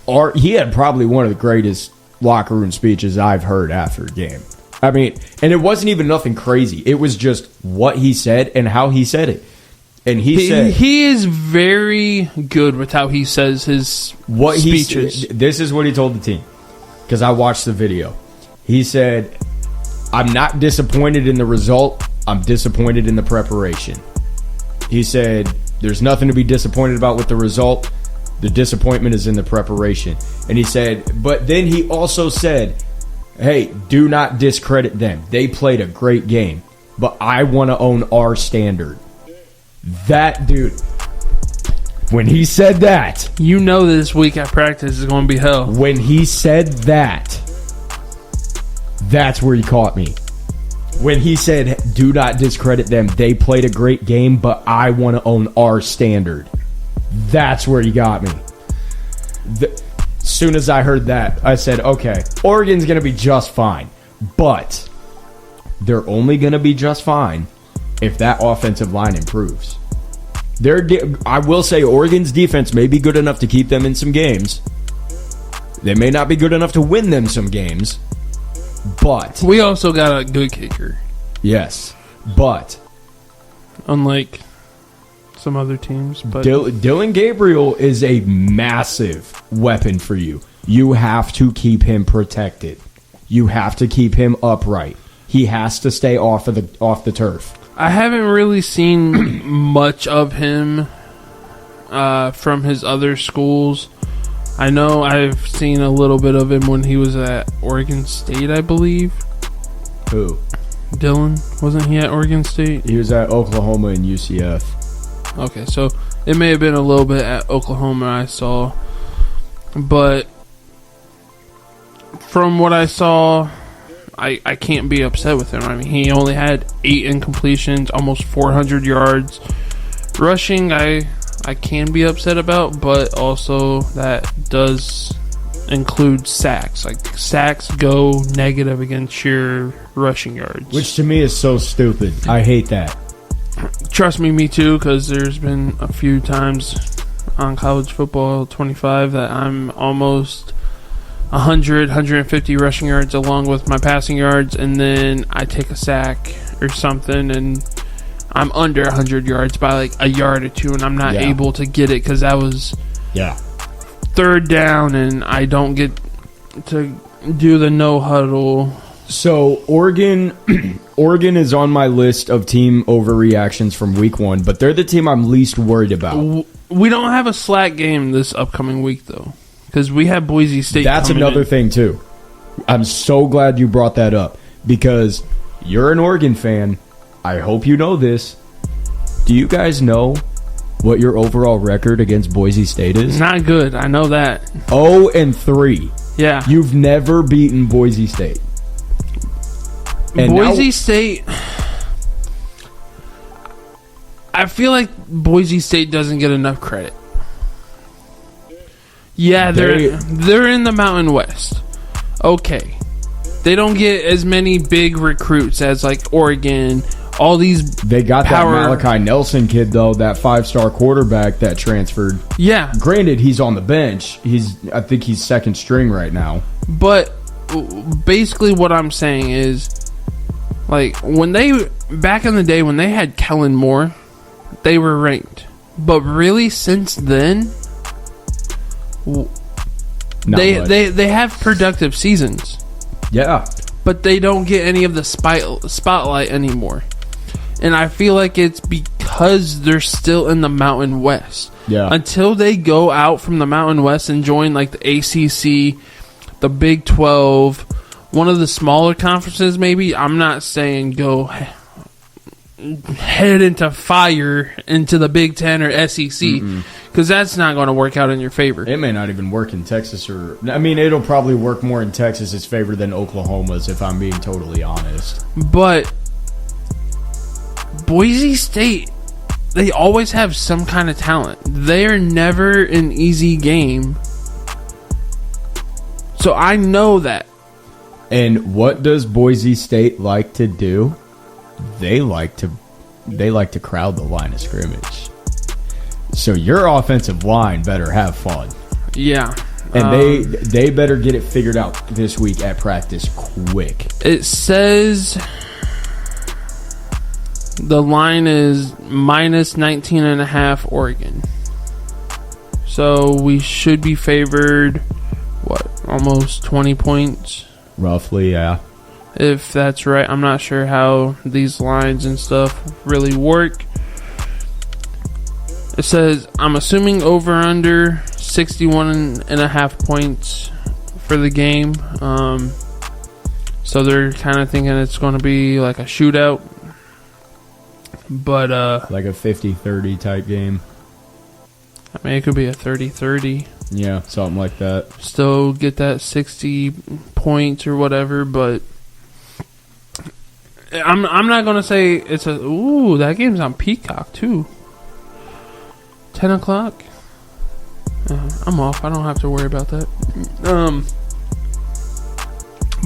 probably one of the greatest locker room speeches I've heard after a game. I mean, and it wasn't even nothing crazy. It was just what he said and how he said it. And he said he is very good with how he says his speeches. This is what he told the team because I watched the video. He said, "I'm not disappointed in the result. I'm disappointed in the preparation." He said, "There's nothing to be disappointed about with the result. The disappointment is in the preparation." And he said, but then he also said, "Hey, do not discredit them. They played a great game, but I want to own our standard." That dude, when he said that, you know this week at practice is going to be hell. When he said that, that's where he caught me. When he said, "Do not discredit them. They played a great game, but I want to own our standard." That's where he got me. As soon as I heard that, I said, okay, Oregon's going to be just fine. But they're only going to be just fine if that offensive line improves. I will say Oregon's defense may be good enough to keep them in some games. They may not be good enough to win them some games. But we also got a good kicker. Yes, but unlike some other teams, but Dylan Gabriel is a massive weapon for you. You have to keep him protected. You have to keep him upright. He has to stay off the turf. I haven't really seen much of him from his other schools. I know I've seen a little bit of him when he was at Oregon State, I believe. Who? Dylan, wasn't he at Oregon State? He was at Oklahoma and UCF. Okay, so it may have been a little bit at Oklahoma I saw. But from what I saw, I can't be upset with him. I mean, he only had 8 incompletions, almost 400 yards. Rushing, I can be upset about, but also that does include sacks. Like, sacks go negative against your rushing yards. Which to me is so stupid. I hate that. Trust me, me too, because there's been a few times on College Football 25 that I'm almost 100, 150 rushing yards along with my passing yards, and then I take a sack or something, and I'm under 100 yards by like a yard or two, and I'm not able to get it because that was third down, and I don't get to do the no huddle. So Oregon is on my list of team overreactions from week 1, but they're the team I'm least worried about. We don't have a slack game this upcoming week, though, because we have Boise State. That's another thing, too. I'm so glad you brought that up, because you're an Oregon fan. I hope you know this. Do you guys know what your overall record against Boise State is? Not good. I know that. 0-3. Yeah. You've never beaten Boise State. And Boise State, I feel like Boise State doesn't get enough credit. Yeah, they're in the Mountain West. Okay. They don't get as many big recruits as like Oregon. All these They got that Malachi Nelson kid, though, that 5-star quarterback that transferred. Yeah. Granted, he's on the bench. I think he's second string right now. But basically what I'm saying is, like, back in the day when they had Kellen Moore, they were ranked. But really, since then, they have productive seasons. Yeah. But they don't get any of the spotlight anymore. And I feel like it's because they're still in the Mountain West. Yeah. Until they go out from the Mountain West and join, like, the ACC, the Big 12, one of the smaller conferences, maybe. I'm not saying go head into fire into the Big 10 or SEC, because that's not going to work out in your favor. It may not even work in Texas, it'll probably work more in Texas's favor than Oklahoma's, if I'm being totally honest. But Boise State, they always have some kind of talent. They're never an easy game. So I know that. And what does Boise State like to do? They like to crowd the line of scrimmage. So your offensive line better have fun. Yeah. And they better get it figured out this week at practice quick. It says the line is minus 19.5 Oregon. So we should be favored, almost 20 points? Roughly, yeah. If that's right. I'm not sure how these lines and stuff really work. It says, I'm assuming over-under 61.5 points for the game. So they're kind of thinking it's going to be like a shootout. But like a 50-30 type game. I mean, it could be a 30-30. Yeah, something like that. Still get that 60 points or whatever, but I'm not going to say it's that game's on Peacock too. 10 o'clock? I'm off. I don't have to worry about that.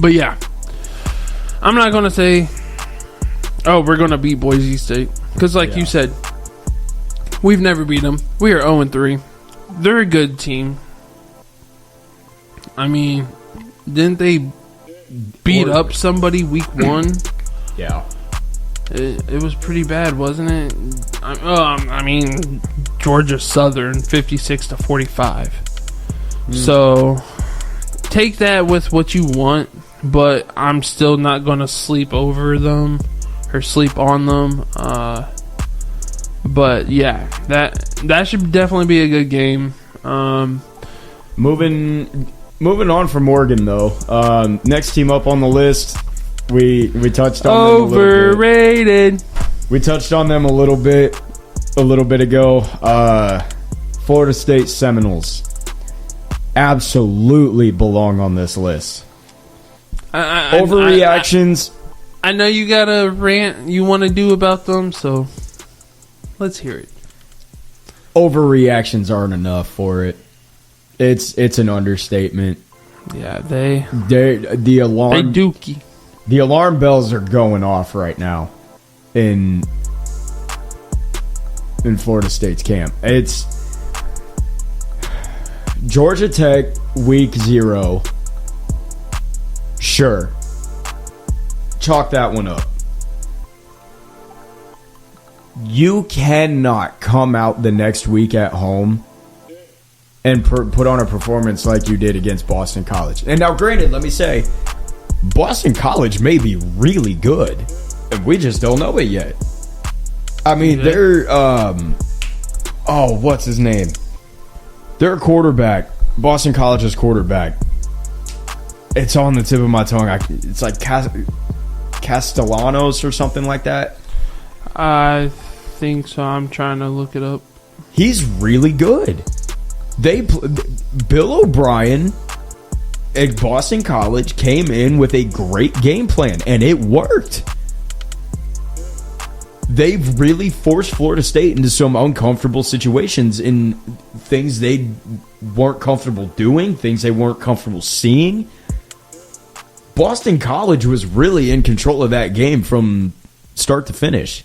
But yeah. I'm not going to say, we're going to beat Boise State. Because like you said, we've never beat them. We are 0-3. They're a good team. I mean, didn't they beat up somebody week 1? Yeah. It was pretty bad, wasn't it? I mean, Georgia Southern 56-45. So take that with what you want, but I'm still not going to sleep over them or sleep on them. But yeah, that should definitely be a good game. Moving on from Oregon, though. Next team up on the list, We touched on them a little bit. Overrated. We touched on them a little bit ago. Florida State Seminoles absolutely belong on this list. Overreactions. I know you got a rant you want to do about them, so let's hear it. Overreactions aren't enough for it. It's an understatement. Yeah, the dookie. The alarm bells are going off right now in Florida State's camp. It's Georgia Tech week 0. Sure. Chalk that one up. You cannot come out the next week at home and put on a performance like you did against Boston College. And now, granted, let me say, Boston College may be really good, and we just don't know it yet. I mean, they're what's his name? Their quarterback, Boston College's quarterback. It's on the tip of my tongue. It's like Castellanos or something like that. I think so. I'm trying to look it up. He's really good. Bill O'Brien at Boston College came in with a great game plan, and it worked. They've really forced Florida State into some uncomfortable situations in things they weren't comfortable doing, things they weren't comfortable seeing. Boston College was really in control of that game from start to finish.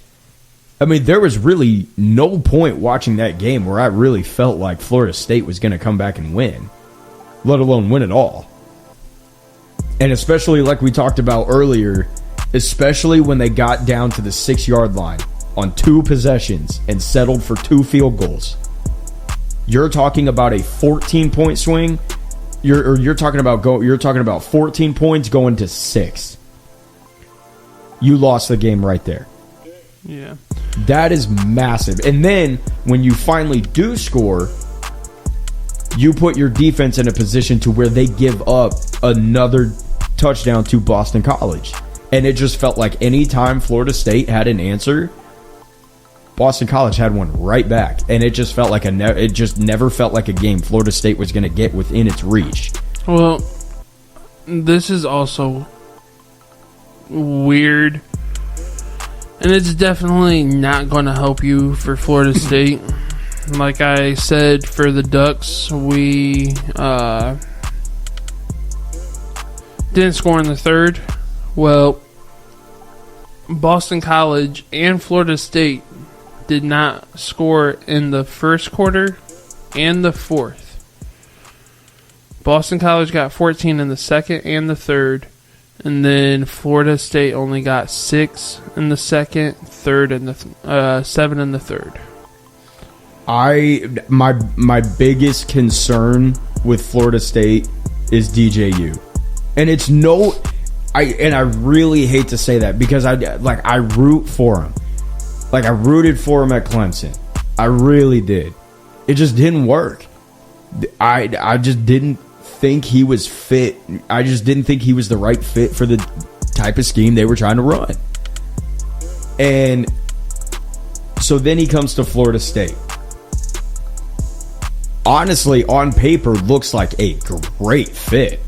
I mean, there was really no point watching that game where I really felt like Florida State was going to come back and win, let alone win it all. And especially like we talked about earlier, especially when they got down to the 6-yard line on 2 possessions and settled for 2 field goals. You're talking about a 14-point swing. You're talking about 14 points going to 6. You lost the game right there. Yeah. That is massive. And then when you finally do score, you put your defense in a position to where they give up another touchdown to Boston College. And it just felt like any time Florida State had an answer, Boston College had one right back. And it just felt like it just never felt like a game Florida State was going to get within its reach. Well, this is also weird. And it's definitely not going to help you for Florida State. Like I said, for the Ducks, we didn't score in the third. Well, Boston College and Florida State did not score in the first quarter and the fourth. Boston College got 14 in the second and the third. And then Florida State only got 6 in the second, 7 in the third. My biggest concern with Florida State is DJU, and it's I really hate to say that because I root for him, like I rooted for him at Clemson. I really did. It just didn't work. I just didn't think he was fit. I just didn't think he was the right fit for the type of scheme they were trying to run. And so then he comes to Florida State. Honestly, on paper, looks like a great fit.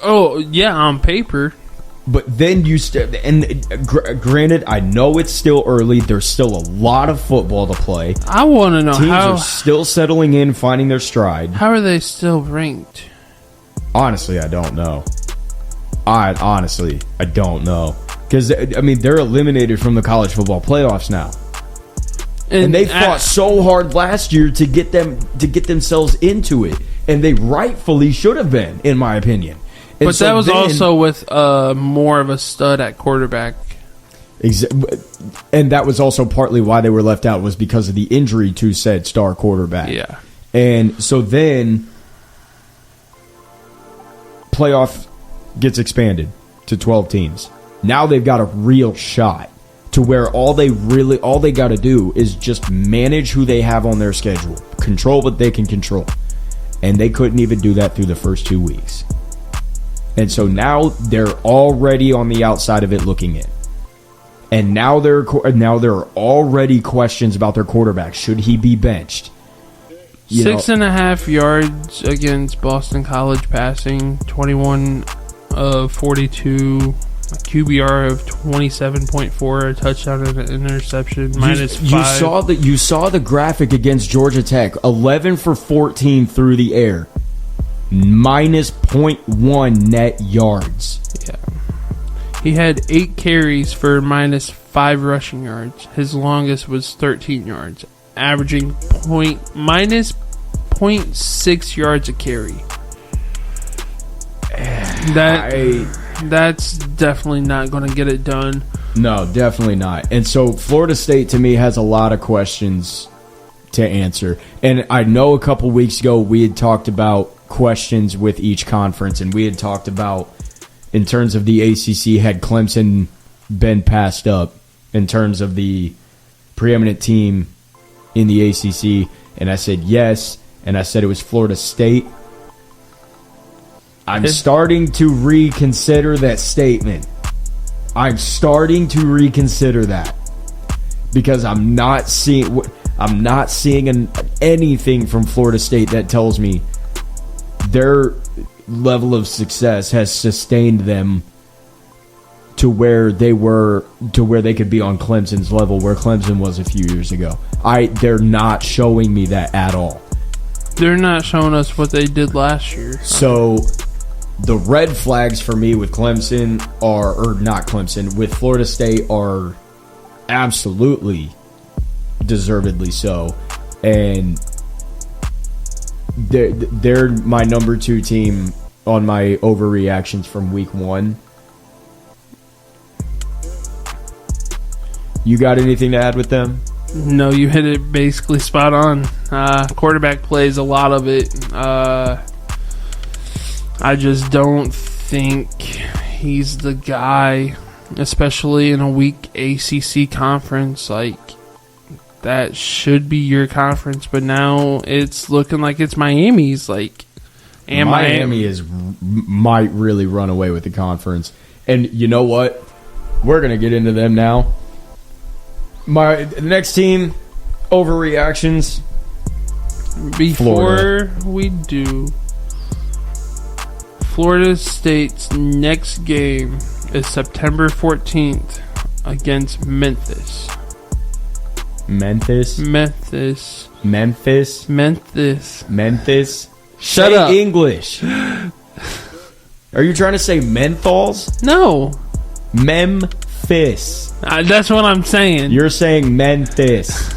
Oh, yeah, on paper. But then granted, I know it's still early. There's still a lot of football to play. I want to know Teams are still settling in, finding their stride. How are they still ranked? Honestly, I don't know. I don't know. Because, I mean, they're eliminated from the college football playoffs now. And they fought so hard last year to get themselves into it. And they rightfully should have been, in my opinion. And but that was also with more of a stud at quarterback. And that was also partly why they were left out, was because of the injury to said star quarterback. Yeah. And so then playoff gets expanded to 12 teams. Now they've got a real shot to where all they got to do is just manage who they have on their schedule, control what they can control. And they couldn't even do that through the first 2 weeks. And so now they're already on the outside of it looking in. And now there are already questions about their quarterback. Should he be benched? 6.5 yards against Boston College passing, 21 of 42, a QBR of 27.4, a touchdown and an interception, -5. You saw the graphic against Georgia Tech, 11 for 14 through the air, -0.1 net yards. Yeah. He had 8 carries for -5 rushing yards. His longest was 13 yards, averaging -0.6 yards a carry. That's definitely not going to get it done. No, definitely not. And so Florida State, to me, has a lot of questions to answer. And I know a couple weeks ago we had talked about questions with each conference, and we had talked about, in terms of the ACC, had Clemson been passed up in terms of the preeminent team in the ACC? And I said yes, and I said it was Florida State. I'm starting to reconsider that statement. I'm starting to reconsider that because I'm not seeing anything from Florida State that tells me their level of success has sustained them to where they could be on Clemson's level, where Clemson was a few years ago. They're not showing me that at all. They're not showing us what they did last year. So the red flags for me with Clemson with Florida State are absolutely deservedly so. And they're my number 2 team on my overreactions from week 1. You got anything to add with them? No, you hit it basically spot on. Quarterback plays a lot of it. I just don't think he's the guy, especially in a weak ACC conference. Like, that should be your conference, but now it's looking like it's Miami's. Like, and Miami might really run away with the conference. And you know what? We're going to get into them now. The next team, overreactions. Before we do, Florida State's next game is September 14th against Memphis. Memphis. Shut say up. English. Are you trying to say menthols? No. Memphis. That's what I'm saying. You're saying Memphis.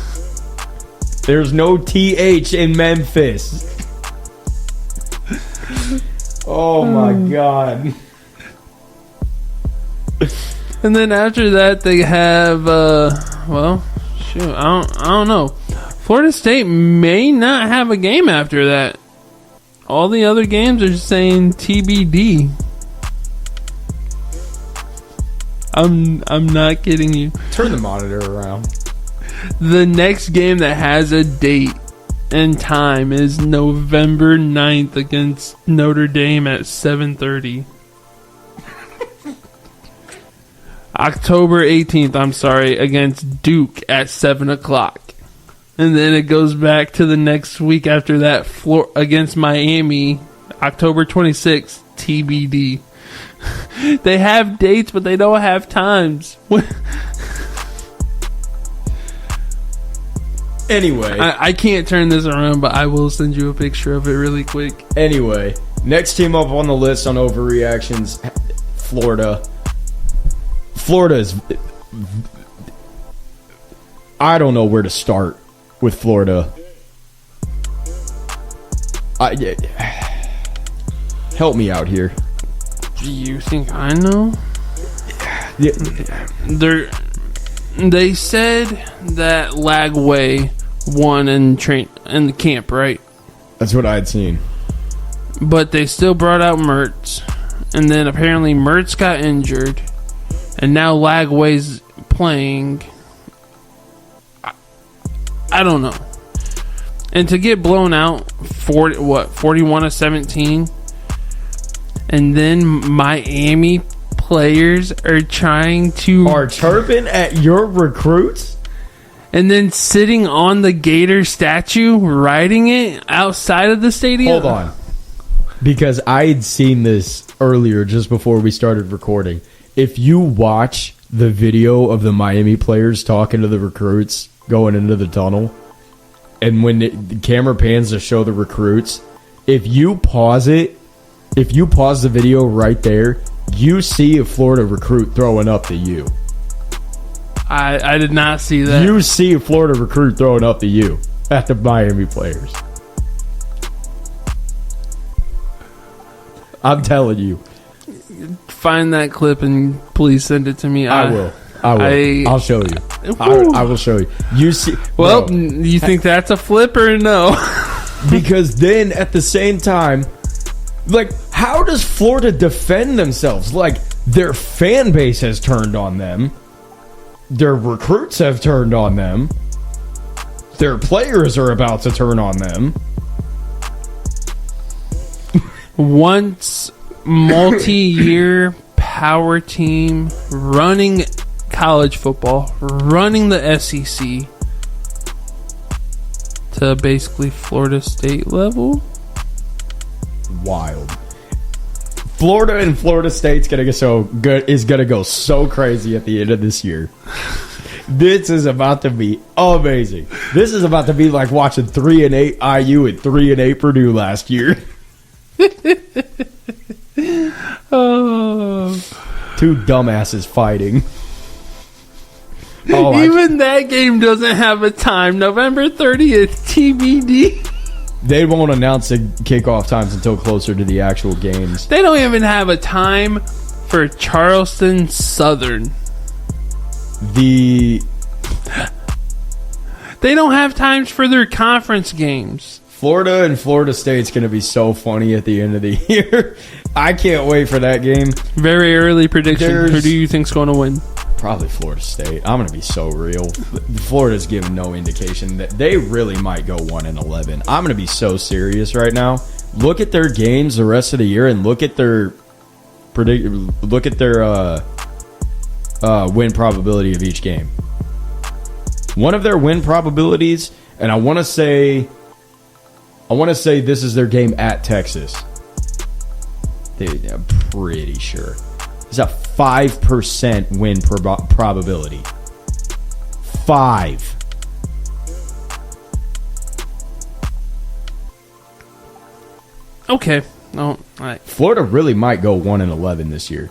There's no TH in Memphis. Oh my God. And then after that, they have, I don't know. Florida State may not have a game after that. All the other games are saying TBD. I'm not kidding you. Turn the monitor around. The next game that has a date and time is November 9th against Notre Dame at 7:30. October 18th, against Duke at 7 o'clock. And then it goes back to the next week after that, against Miami, October 26th, TBD. They have dates, but they don't have times. Anyway. I can't turn this around, but I will send you a picture of it really quick. Anyway, next team up on the list on overreactions, Florida. Florida is... I don't know where to start with Florida. Help me out here. Do you think I know? Yeah. They said that Lagway won in the camp, right? That's what I had seen. But they still brought out Mertz, and then apparently Mertz got injured, and now Lagway's playing. I don't know. And to get blown out 41-17, and then Miami players are trying to Are chirping at your recruits? and then sitting on the Gator statue, riding it outside of the stadium. Hold on. Because I had seen this earlier just before we started recording. If you watch the video of the Miami players talking to the recruits going into the tunnel, and when the camera pans to show the recruits, if you pause the video right there, you see a Florida recruit throwing up to you. I did not see that. You see a Florida recruit throwing up to you at the Miami players. I'm telling you. Find that clip and please send it to me. I will. I'll show you. I will show you. You see? Well, bro, you think that's a flip or no? because then at the same time, like, how does Florida defend themselves? Like, their fan base has turned on them. Their recruits have turned on them. Their players are about to turn on them. Once multi-year power team running college football, running the SEC to basically Florida State level. Wild. Florida and Florida State's gonna go so crazy at the end of this year. This is about to be amazing. This is about to be like watching 3-8 IU and 3-8 Purdue last year. Oh. Two dumbasses fighting. Even that game doesn't have a time. November 30th, TBD. They won't announce the kickoff times until closer to the actual games. They don't even have a time for Charleston Southern. They don't have times for their conference games. Florida and Florida State's going to be so funny at the end of the year. I can't wait for that game. Very early prediction. Who do you think's going to win? Probably Florida State. I'm going to be so real. Florida's given no indication that they really might go 1-11. I'm going to be so serious right now. Look at their games the rest of the year and look at their win probability of each game. One of their win probabilities, and I want to say this is their game at Texas. I'm pretty sure. It's a 5% win probability. 5. Okay. No, all right. Florida really might go 1-11 this year.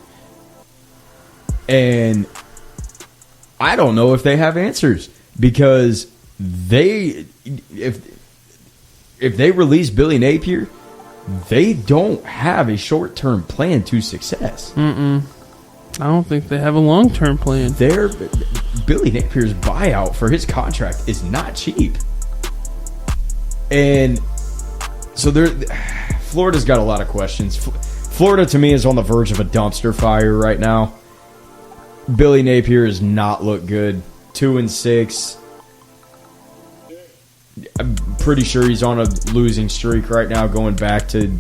And I don't know if they have answers because if they release Billy Napier, they don't have a short-term plan to success. I don't think they have a long-term plan. Billy Napier's buyout for his contract is not cheap. And so Florida's got a lot of questions. Florida, to me, is on the verge of a dumpster fire right now. Billy Napier has not looked good. 2-6. I'm pretty sure he's on a losing streak right now, going back to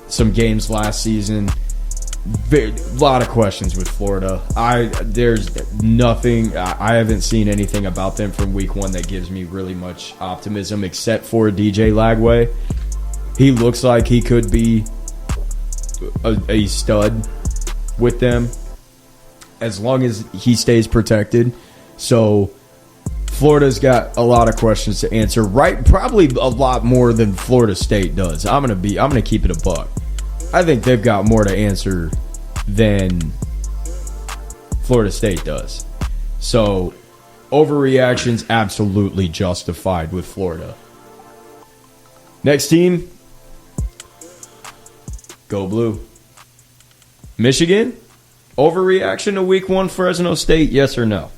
some games last season. A lot of questions with Florida. There's nothing. I haven't seen anything about them from week one that gives me really much optimism, except for DJ Lagway. He looks like he could be a stud with them as long as he stays protected. So Florida's got a lot of questions to answer. Right, probably a lot more than Florida State does. I'm gonna keep it a buck. I think they've got more to answer than Florida State does. So overreactions absolutely justified with Florida. Next team, go blue. Michigan, overreaction to week one Fresno State, yes or no?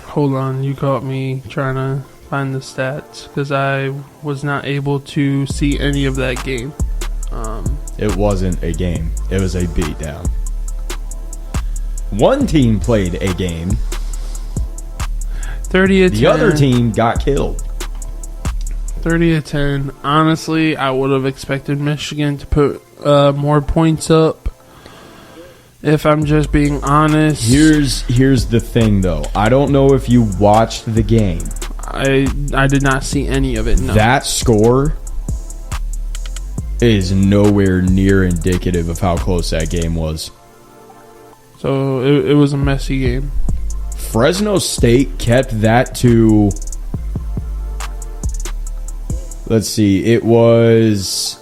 Hold on, you caught me trying to find the stats because I was not able to see any of that game. It wasn't a game. It was a beatdown. One team played a game. 30-10. The other team got killed. 30-10. Honestly, I would have expected Michigan to put more points up. If I'm just being honest. Here's the thing, though. I don't know if you watched the game. I did not see any of it, no. That score is nowhere near indicative of how close that game was. So it was a messy game. Fresno State kept that to... Let's see. It was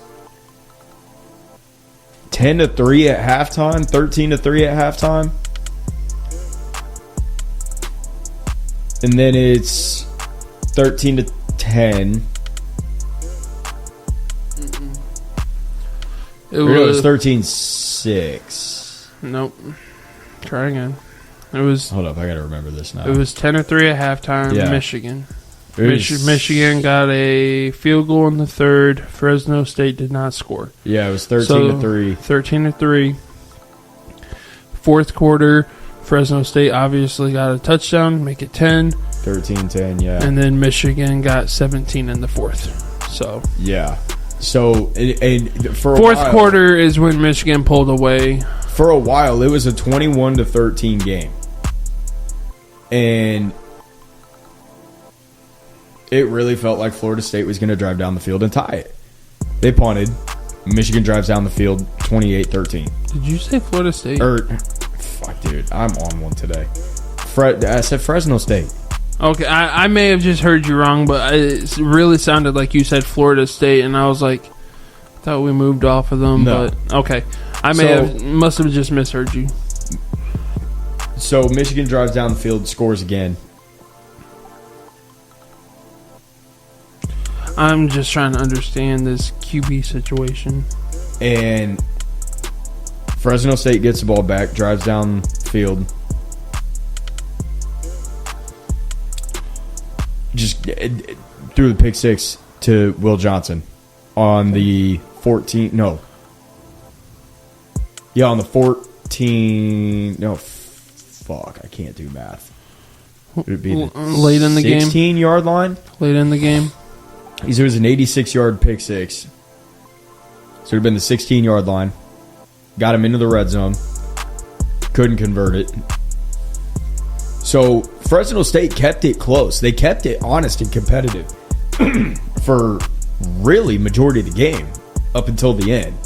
10-3 at halftime, 13-3 at halftime. And then it's 13-10. It was 13-6. Nope. Try again. It was. Hold up, I gotta remember this now. It was 10-3 at halftime. Yeah. Michigan. Michigan got a field goal in the third. Fresno State did not score. Yeah, it was 13-3. 13-3. Fourth quarter, Fresno State obviously got a touchdown, make it 10. 13-10, yeah. And then Michigan got 17 in the fourth. So yeah. So for fourth quarter is when Michigan pulled away. For a while, it was a 21-13 game, and it really felt like Florida State was going to drive down the field and tie it. They punted. Michigan drives down the field 28-13. Did you say Florida State? Fuck, dude, I'm on one today. I said Fresno State. Okay, I may have just heard you wrong, but it really sounded like you said Florida State, and I was like, I thought we moved off of them. No. But okay, I must have just misheard you. So Michigan drives down the field, scores again. I'm just trying to understand this QB situation. And Fresno State gets the ball back, drives down the field. Just threw the pick six to Will Johnson on the 14. No. Yeah, on the 14. No, fuck. I can't do math. It would be late in the game. 16-yard line? Late in the game. It was an 86-yard pick six. So it would have been the 16-yard line. Got him into the red zone. Couldn't convert it. So Fresno State kept it close. They kept it honest and competitive for really majority of the game up until the end.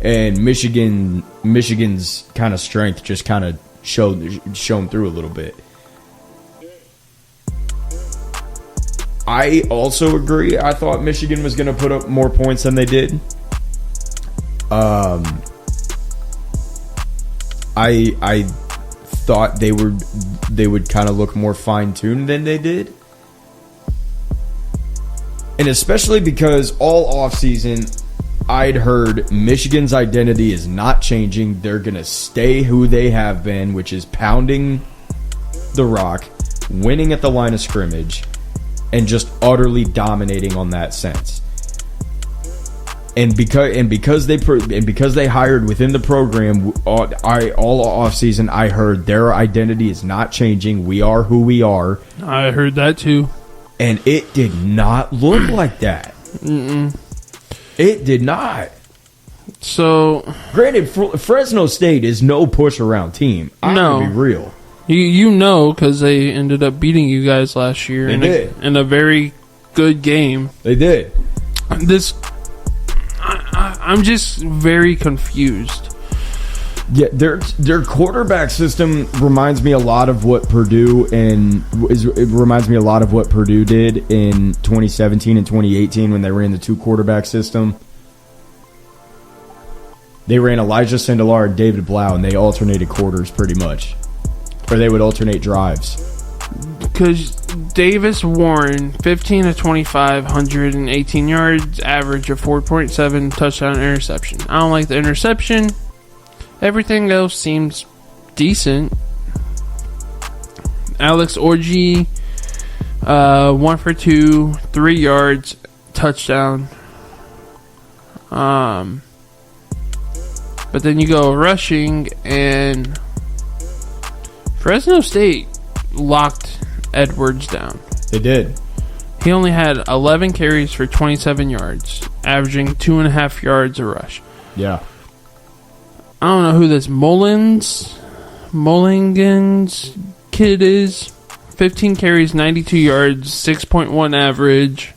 And Michigan's kind of strength just kind of shown through a little bit. I also agree. I thought Michigan was going to put up more points than they did. I thought they would kind of look more fine-tuned than they did. And especially because all offseason I'd heard Michigan's identity is not changing. They're going to stay who they have been, which is pounding the rock, winning at the line of scrimmage, and just utterly dominating on that sense. And because they hired within the program, all offseason I heard their identity is not changing. We are who we are. I heard that too. And it did not look like that. It did not. So, granted, Fresno State is no push-around team. I'm going to be real. You know, because they ended up beating you guys last year in a very good game. They did. I'm just very confused. Yeah, their quarterback system reminds me a lot of what Purdue it reminds me a lot of what Purdue did in 2017 and 2018 when they ran the two quarterback system. They ran Elijah Sindelar and David Blau, and they alternated quarters pretty much, or they would alternate drives. Because Davis Warren, 15 to 25, 118 yards, average of 4.7, touchdown, interception. I don't like the interception. Everything else seems decent. Alex Orji, 1 for 2, 3 yards, touchdown. But then you go rushing, and Fresno State locked Edwards down. They did. He only had 11 carries for 27 yards, averaging 2.5 yards a rush. Yeah. I don't know who this Mulligan's kid is. 15 carries, 92 yards, 6.1 average.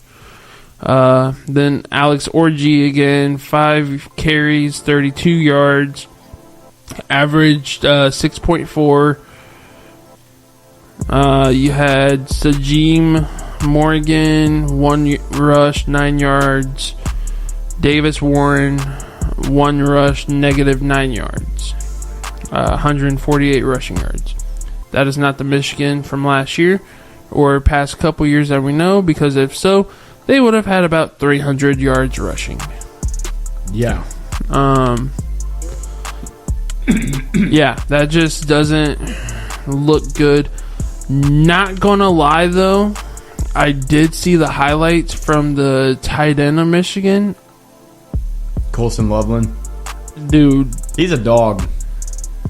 Then Alex Orji again, 5 carries, 32 yards, averaged 6.4. You had Sajim Morgan, 1 rush, 9 yards. Davis Warren, 1 rush, -9 yards. 148 rushing yards. That is not the Michigan from last year or past couple years that we know, because if so, they would have had about 300 yards rushing. Yeah. Yeah, that just doesn't look good. Not gonna lie though, I did see the highlights from the tight end of Michigan. Colson Loveland. Dude, He's a dog.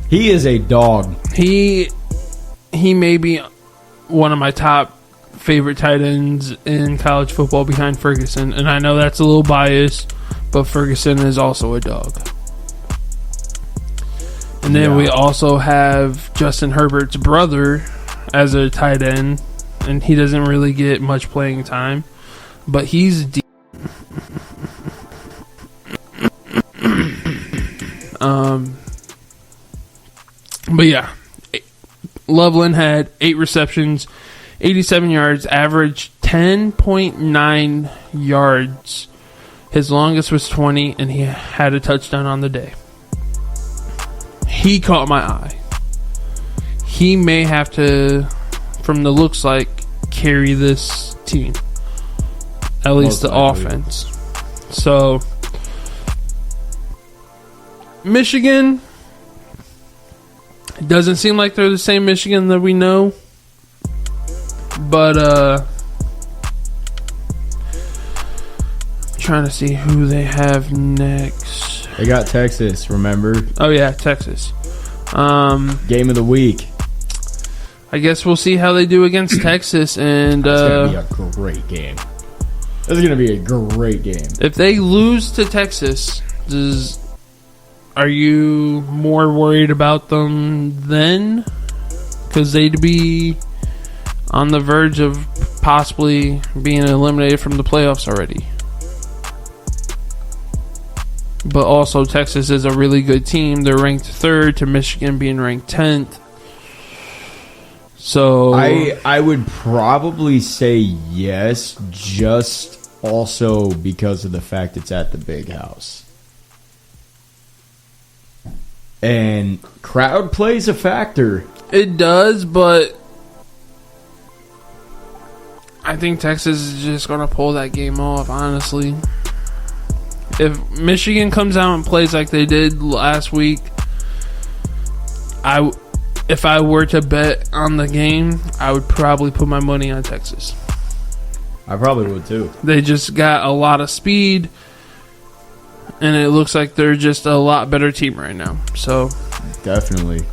He is a dog. he may be one of my top favorite tight ends in college football behind Ferguson, and I know that's a little biased, but Ferguson is also a dog. And then we also have Justin Herbert's brother as a tight end, and he doesn't really get much playing time, but he's but yeah, Loveland had 8 receptions, 87 yards, averaged 10.9 yards. His longest was 20, and he had a touchdown on the day. He caught my eye. He may have to, from the looks like, carry this team. At least the offense. So, Michigan, it doesn't seem like they're the same Michigan that we know. But, I'm trying to see who they have next. They got Texas, remember? Oh, yeah, Texas. Game of the week. I guess we'll see how they do against Texas. And It's going to be a great game. This is going to be a great game. if they lose to Texas, are you more worried about them then? Because they'd be on the verge of possibly being eliminated from the playoffs already. But also, Texas is a really good team. They're ranked 3rd to Michigan being ranked 10th. So I would probably say yes, just also because of the fact it's at the Big House. And crowd plays a factor. it does, but I think Texas is just going to pull that game off, honestly. If Michigan comes out and plays like they did last week, if I were to bet on the game, I would probably put my money on Texas. I probably would too. They just got a lot of speed, and it looks like they're just a lot better team right now. So Definitely.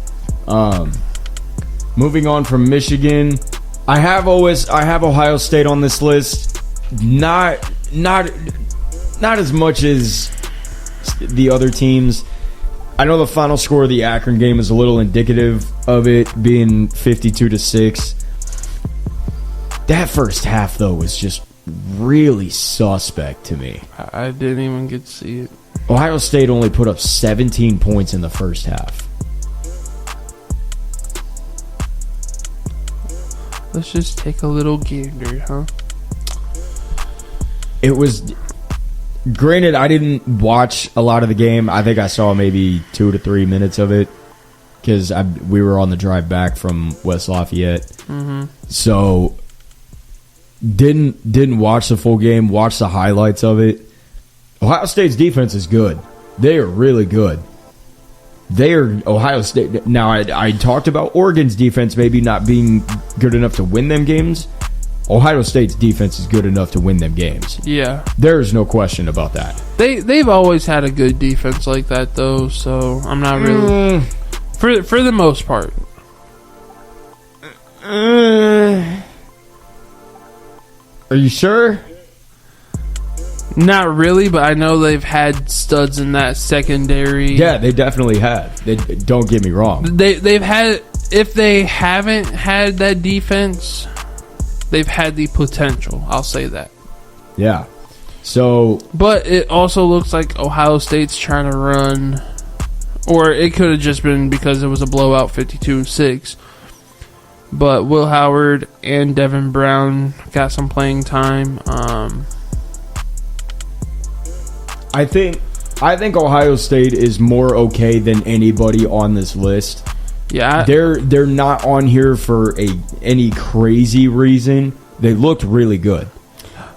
Moving on from Michigan, I have Ohio State on this list. Not as much as the other teams. I know the final score of the Akron game is a little indicative of it being 52-6. That first half, though, was just really suspect to me. I didn't even get to see it. Ohio State only put up 17 points in the first half. Let's just take a little gander, huh? It was... Granted, I didn't watch a lot of the game. I think I saw maybe 2 to 3 minutes of it because we were on the drive back from West Lafayette. Mm-hmm. So didn't watch the full game. Watched the highlights of it. Ohio State's defense is good. They are really good. They are Ohio State. Now, I talked about Oregon's defense maybe not being good enough to win them games. Ohio State's defense is good enough to win them games. Yeah. There's no question about that. They've always had a good defense like that, though, so I'm not really... For the most part. Are you sure? Not really, but I know they've had studs in that secondary. Yeah, they definitely have. Don't get me wrong. They've had, if they haven't had that defense, they've had the potential. I'll say that. Yeah. So, but it also looks like Ohio State's trying to run, or it could have just been because it was a blowout 52-6. But Will Howard and Devin Brown got some playing time. I think Ohio State is more okay than anybody on this list. Yeah, they're not on here for any crazy reason. They looked really good.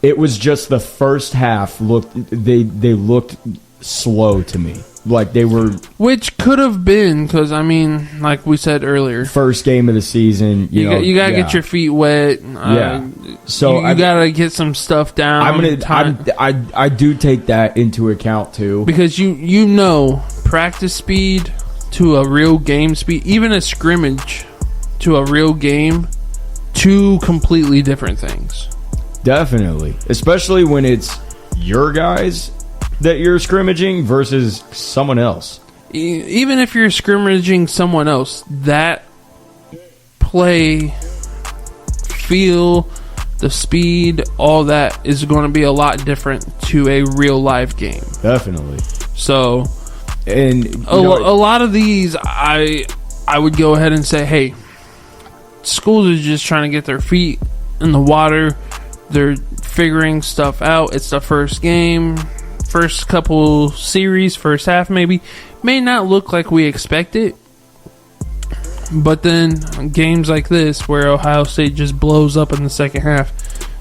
It was just the first half they looked slow to me. Like they were, which could have been because I mean, like we said earlier, first game of the season. You gotta get your feet wet. So you gotta get some stuff down. I do take that into account too, because you know practice speed to a real game speed, even a scrimmage to a real game, two completely different things. Definitely, especially when it's your guys that you're scrimmaging versus someone else. Even if you're scrimmaging someone else, that play, feel, the speed, all that is going to be a lot different to a real live game. Definitely. So, and a lot of these, I would go ahead and say, hey, schools are just trying to get their feet in the water. They're figuring stuff out. It's the first game. First couple series, first half maybe, may not look like we expect it. But then games like this where Ohio State just blows up in the second half,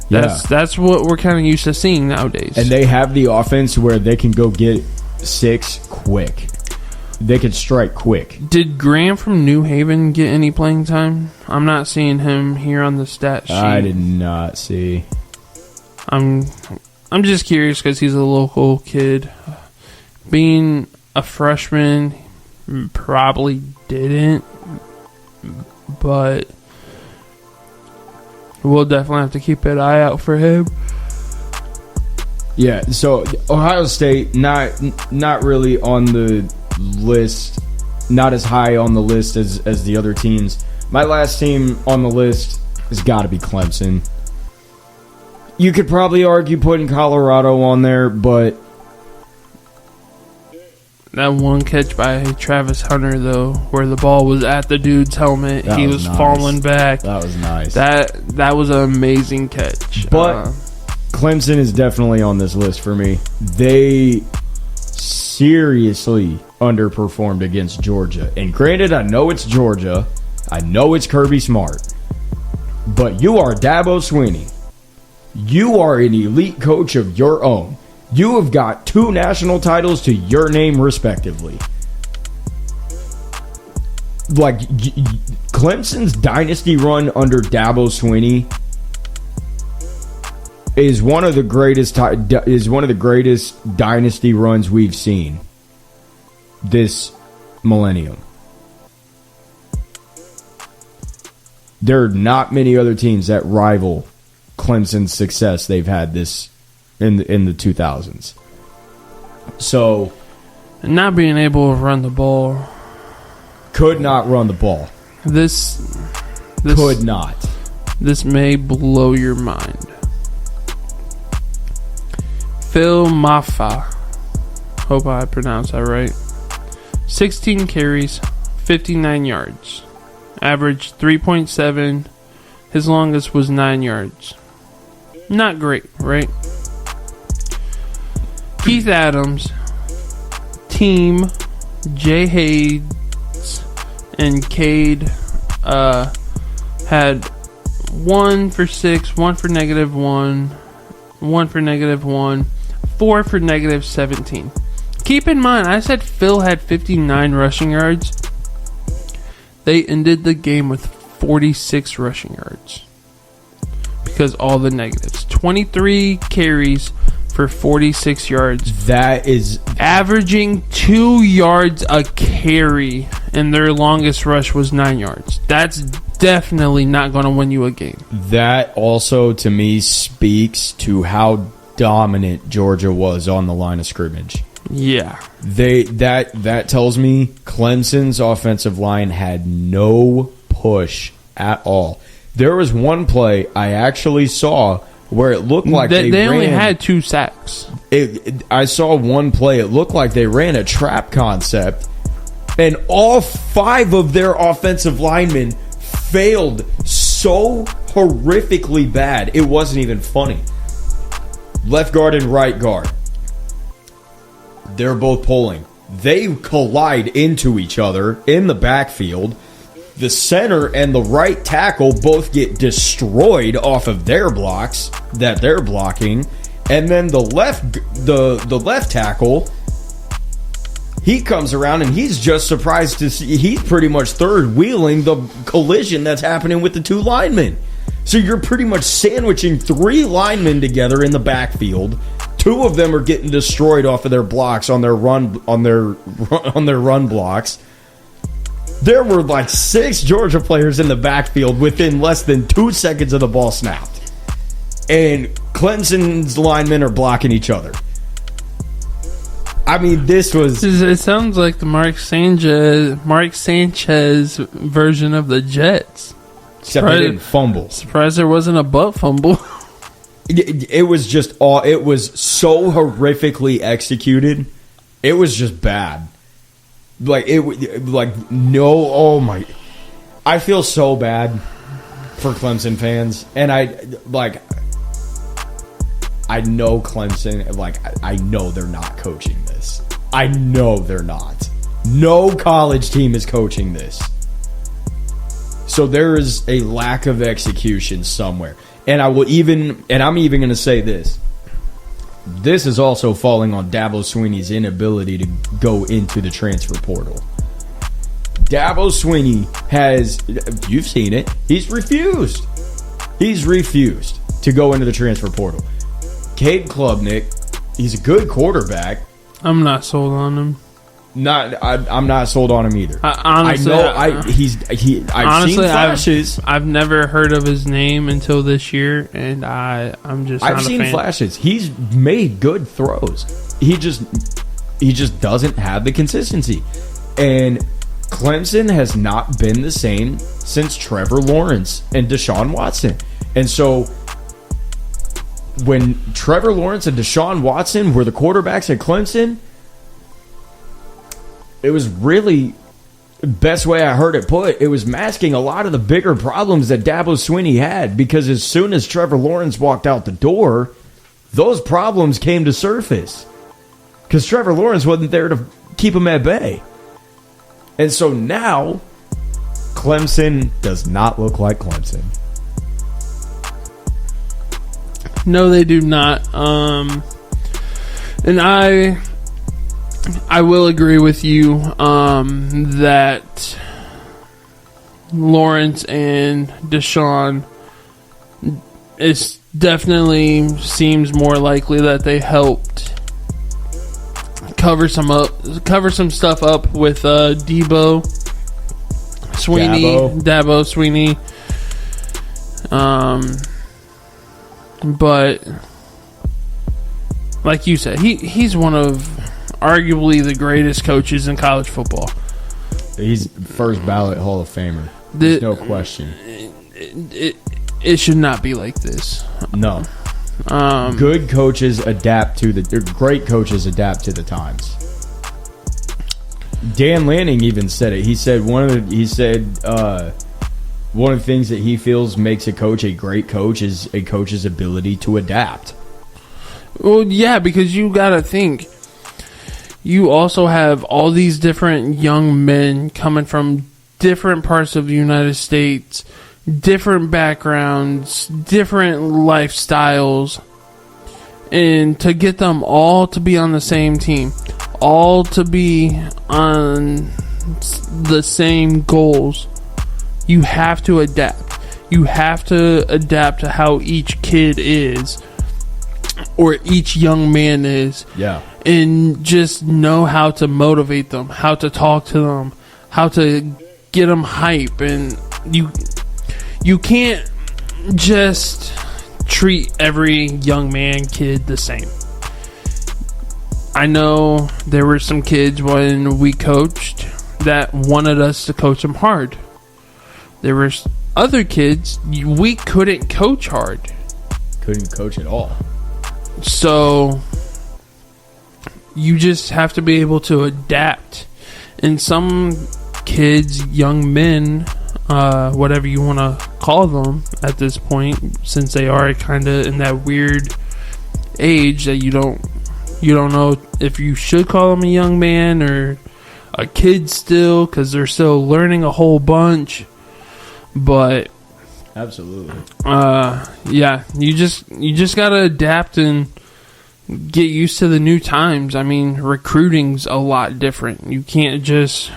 that's what we're kind of used to seeing nowadays. And they have the offense where they can go get 6 quick. They can strike quick. Did Graham from New Haven get any playing time? I'm not seeing him here on the stat sheet. I did not see. I'm just curious because he's a local kid. Being a freshman, probably didn't, but we'll definitely have to keep an eye out for him. Yeah, so Ohio State not really on the list, not as high on the list as the other teams. My last team on the list has got to be Clemson. You could probably argue putting Colorado on there, but that one catch by Travis Hunter, though, where the ball was at the dude's helmet, he was nice. Falling back. That was nice. That was an amazing catch. But Clemson is definitely on this list for me. They seriously underperformed against Georgia. And granted, I know it's Georgia. I know it's Kirby Smart. But you are Dabo Swinney. You are an elite coach of your own. You have got 2 national titles to your name, respectively. Like, Clemson's dynasty run under Dabo Swinney is one of the greatest dynasty runs we've seen this millennium. There are not many other teams that rival Clemson's success they've had this in the 2000s. So, not being able to run the ball, could not run the ball. This could not. This may blow your mind. Phil Mafah, hope I pronounced that right. 16 carries, 59 yards, average 3.7. His longest was 9 yards. Not great, right? Keith Adams, team, Jay Hayes, and Cade had 1 for 6, 1 for -1, 1 for -1, 4 for -17. Keep in mind, I said Phil had 59 rushing yards. They ended the game with 46 rushing yards because all the negatives. 23 carries for 46 yards. That is averaging 2 yards a carry, and their longest rush was 9 yards. That's definitely not going to win you a game. That also, to me, speaks to how dominant Georgia was on the line of scrimmage. Yeah. That tells me Clemson's offensive line had no push at all. There was one play I actually saw where it looked like they only had 2 sacks. I saw one play. It looked like they ran a trap concept, and all 5 of their offensive linemen failed so horrifically bad. It wasn't even funny. Left guard and right guard. They're both pulling. They collide into each other in the backfield. The center and the right tackle both get destroyed off of their blocks that they're blocking. And then the left tackle, he comes around and he's just surprised to see he's pretty much third wheeling the collision that's happening with the 2 linemen. So you're pretty much sandwiching 3 linemen together in the backfield. 2 of them are getting destroyed off of their blocks on their run blocks. There were like 6 Georgia players in the backfield within less than 2 seconds of the ball snapped. And Clemson's linemen are blocking each other. I mean, this was... It sounds like the Mark Sanchez version of the Jets. Except they didn't fumble. Surprised there wasn't a butt fumble. It was just all... It was so horrifically executed. It was just bad. Oh my... I feel so bad for Clemson fans. And I know Clemson, I know they're not coaching this. I know they're not. No college team is coaching this. So there is a lack of execution somewhere. And I'm even going to say this. This is also falling on Dabo Swinney's inability to go into the transfer portal. Dabo Swinney has, you've seen it, he's refused. He's refused to go into the transfer portal. Cade Klubnik, he's a good quarterback. I'm not sold on him. I'm not sold on him either. I've seen flashes. I've never heard of his name until this year, and I'm just not a fan. I've seen flashes. He's made good throws. He just doesn't have the consistency. And Clemson has not been the same since Trevor Lawrence and Deshaun Watson. And so when Trevor Lawrence and Deshaun Watson were the quarterbacks at Clemson, it was really, best way I heard it put, it was masking a lot of the bigger problems that Dabo Swinney had, because as soon as Trevor Lawrence walked out the door, those problems came to surface. Because Trevor Lawrence wasn't there to keep him at bay. And so now, Clemson does not look like Clemson. No, they do not. And I will agree with you that Lawrence and Deshaun, it definitely seems more likely that they helped cover some stuff up with Dabo Swinney. But like you said, he's one of arguably the greatest coaches in college football. He's first ballot Hall of Famer. There's no question. It should not be like this. No. Good coaches adapt to great coaches adapt to the times. Dan Lanning even said it. He said one of the things that he feels makes a coach a great coach is a coach's ability to adapt. Well, yeah, because you got to think, you also have all these different young men coming from different parts of the United States, different backgrounds, different lifestyles, and to get them all to be on the same team, all to be on the same goals, you have to adapt. You have to adapt to how each kid is, or each young man is. Yeah. And just know how to motivate them, how to talk to them, how to get them hype. And you can't just treat every young man, kid the same. I know there were some kids when we coached that wanted us to coach them hard. There were other kids we couldn't coach hard. Couldn't coach at all. So you just have to be able to adapt. And some kids, young men, whatever you want to call them at this point, since they are kind of in that weird age that you don't know if you should call them a young man or a kid still, because they're still learning a whole bunch. But absolutely, yeah, you just gotta adapt and get used to the new times. I mean, recruiting's a lot different. You can't just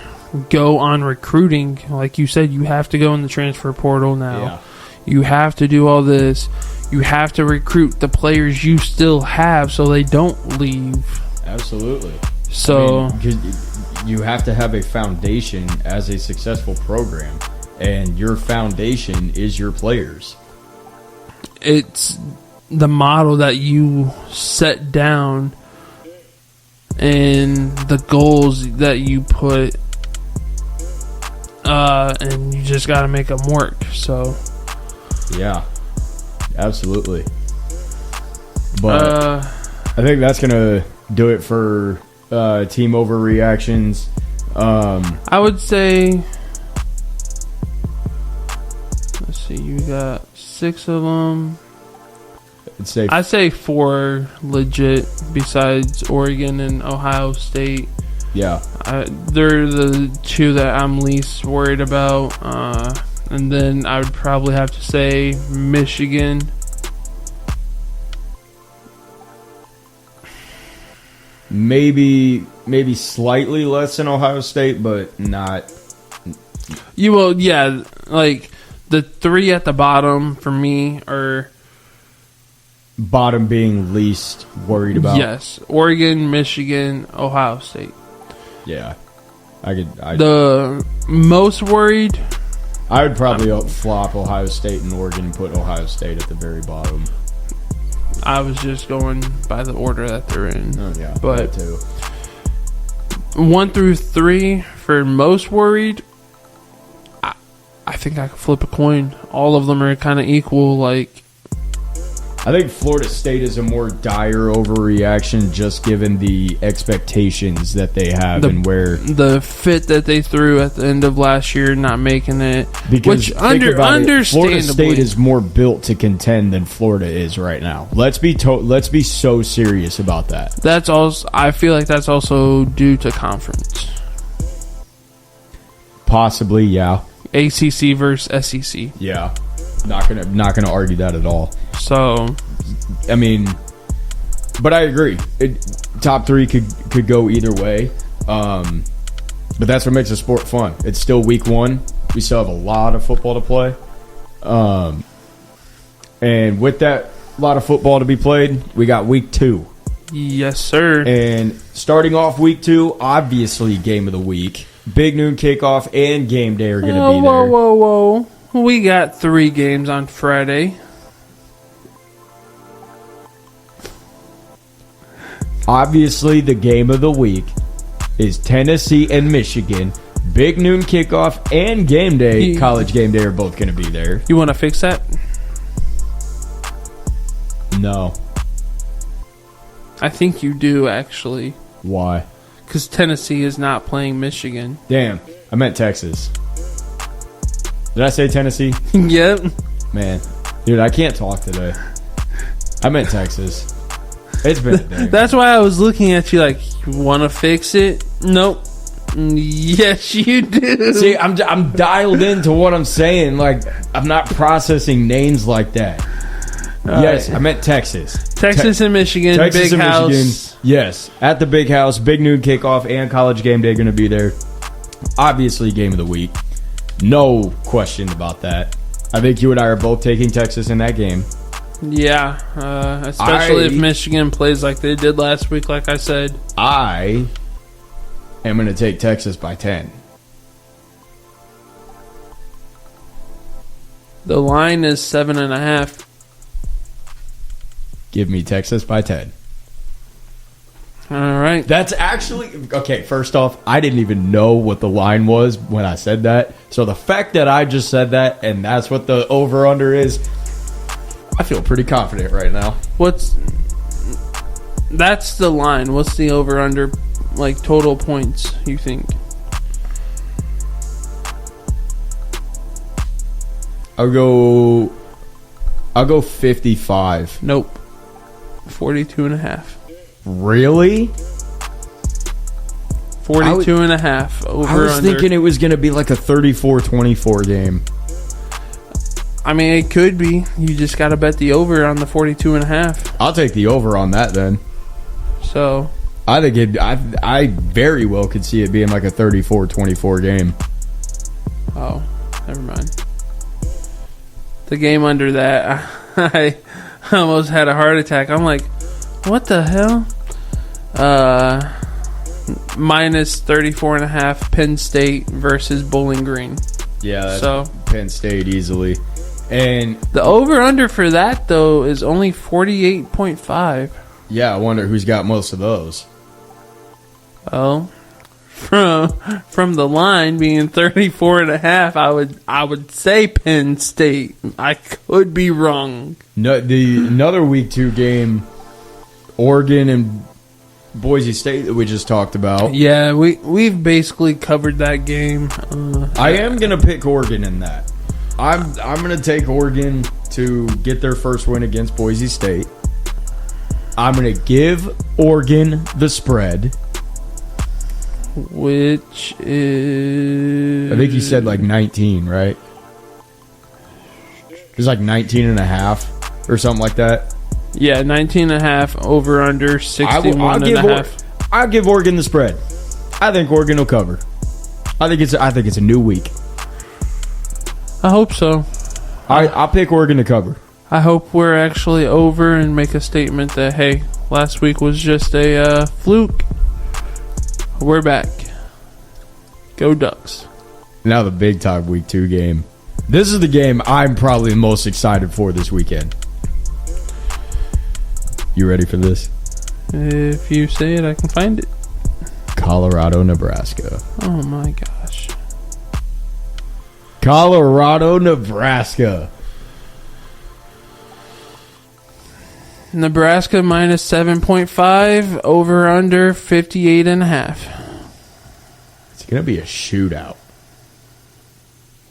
go on recruiting. Like you said, you have to go in the transfer portal now. Yeah. You have to do all this. You have to recruit the players you still have so they don't leave. Absolutely. So I mean, you have to have a foundation as a successful program, and your foundation is your players. it's the model that you set down and the goals that you put, and you just got to make them work. So yeah, absolutely. But I think that's gonna do it for team overreactions. I would say, let's see, you got 6 of them. I'd say 4 legit besides Oregon and Ohio State. Yeah. They're the 2 that I'm least worried about. And then I would probably have to say Michigan. Maybe slightly less than Ohio State, but not. You will, yeah. Like the 3 at the bottom for me are bottom being least worried about. Yes, Oregon, Michigan, Ohio State. Yeah, the most worried. I would probably flop Ohio State and Oregon and put Ohio State at the very bottom. I was just going by the order that they're in. Oh yeah, but that too. 1 through 3 for most worried. I think I could flip a coin. All of them are kind of equal. Like, I think Florida State is a more dire overreaction, just given the expectations that they have and where the fit that they threw at the end of last year, not making it. Because which understandably, Florida State is more built to contend than Florida is right now. Let's be so serious about that. That's also. I feel like that's also due to conference. Possibly, yeah. ACC versus SEC. Yeah, not gonna argue that at all. So, I mean, but I agree. Top 3 could go either way. But that's what makes the sport fun. It's still week 1. We still have a lot of football to play. And with that lot of football to be played, we got week 2. Yes, sir. And starting off week 2, obviously game of the week. Big noon kickoff and game day are going to be there. Whoa. We got 3 games on Friday. Obviously, the game of the week is Tennessee and Michigan. Big noon kickoff and game day, college game day, are both going to be there. You want to fix that? No. I think you do, actually. Why? Because Tennessee is not playing Michigan. Damn, I meant Texas. Did I say Tennessee? Yep. Man, dude, I can't talk today. I meant Texas. It's been a day. That's why I was looking at you like, you want to fix it? Nope. Yes, you do. See, I'm dialed into what I'm saying. Like, I'm not processing names like that. Yes, I meant Texas. Texas and Michigan, Texas big and house. Michigan, yes, at the big house. Big noon kickoff and college game day going to be there. Obviously, game of the week. No question about that. I think you and I are both taking Texas in that game. Yeah, especially if Michigan plays like they did last week, like I said. I am going to take Texas by 10. The line is 7.5. Give me Texas by 10. All right. That's actually... Okay, first off, I didn't even know what the line was when I said that. So the fact that I just said that and that's what the over-under is, I feel pretty confident right now. That's the line. What's the over-under, like, total points, you think? I'll go 55. Nope. 42.5. Really? 42.5 over I was under. thinking it was going to be like a 34-24 game. I mean, it could be. You just got to bet the over on the 42.5. I'll take the over on that then. So I think I very well could see it being like a 34-24 game. oh, never mind. The game under that, I almost had a heart attack. I'm like, what the hell? Minus 34.5 Penn State versus Bowling Green. Yeah, that's So Penn State easily. And the over-under for that, though, is only 48.5. yeah, I wonder who's got most of those. Well, from the line being 34.5, I would say Penn State. I could be wrong. No, another week 2 game, Oregon and Boise State that we just talked about. Yeah, we've basically covered that game. I am gonna pick Oregon in that. I'm gonna take Oregon to get their first win against Boise State. I'm gonna give Oregon the spread, which is, I think he said like 19, right? It was like 19.5 or something like that. Yeah, 19.5 over under 61.5. I'll give Oregon the spread. I think Oregon will cover. I think it's a new week. I hope so. I'll pick Oregon to cover. I hope we're actually over and make a statement that, hey, last week was just a fluke. We're back. Go Ducks. Now the big time week 2 game. This is the game I'm probably most excited for this weekend. You ready for this? If you say it, I can find it. Colorado, Nebraska. Oh my gosh. Colorado, Nebraska. Nebraska minus 7.5, over under 58.5. It's going to be a shootout.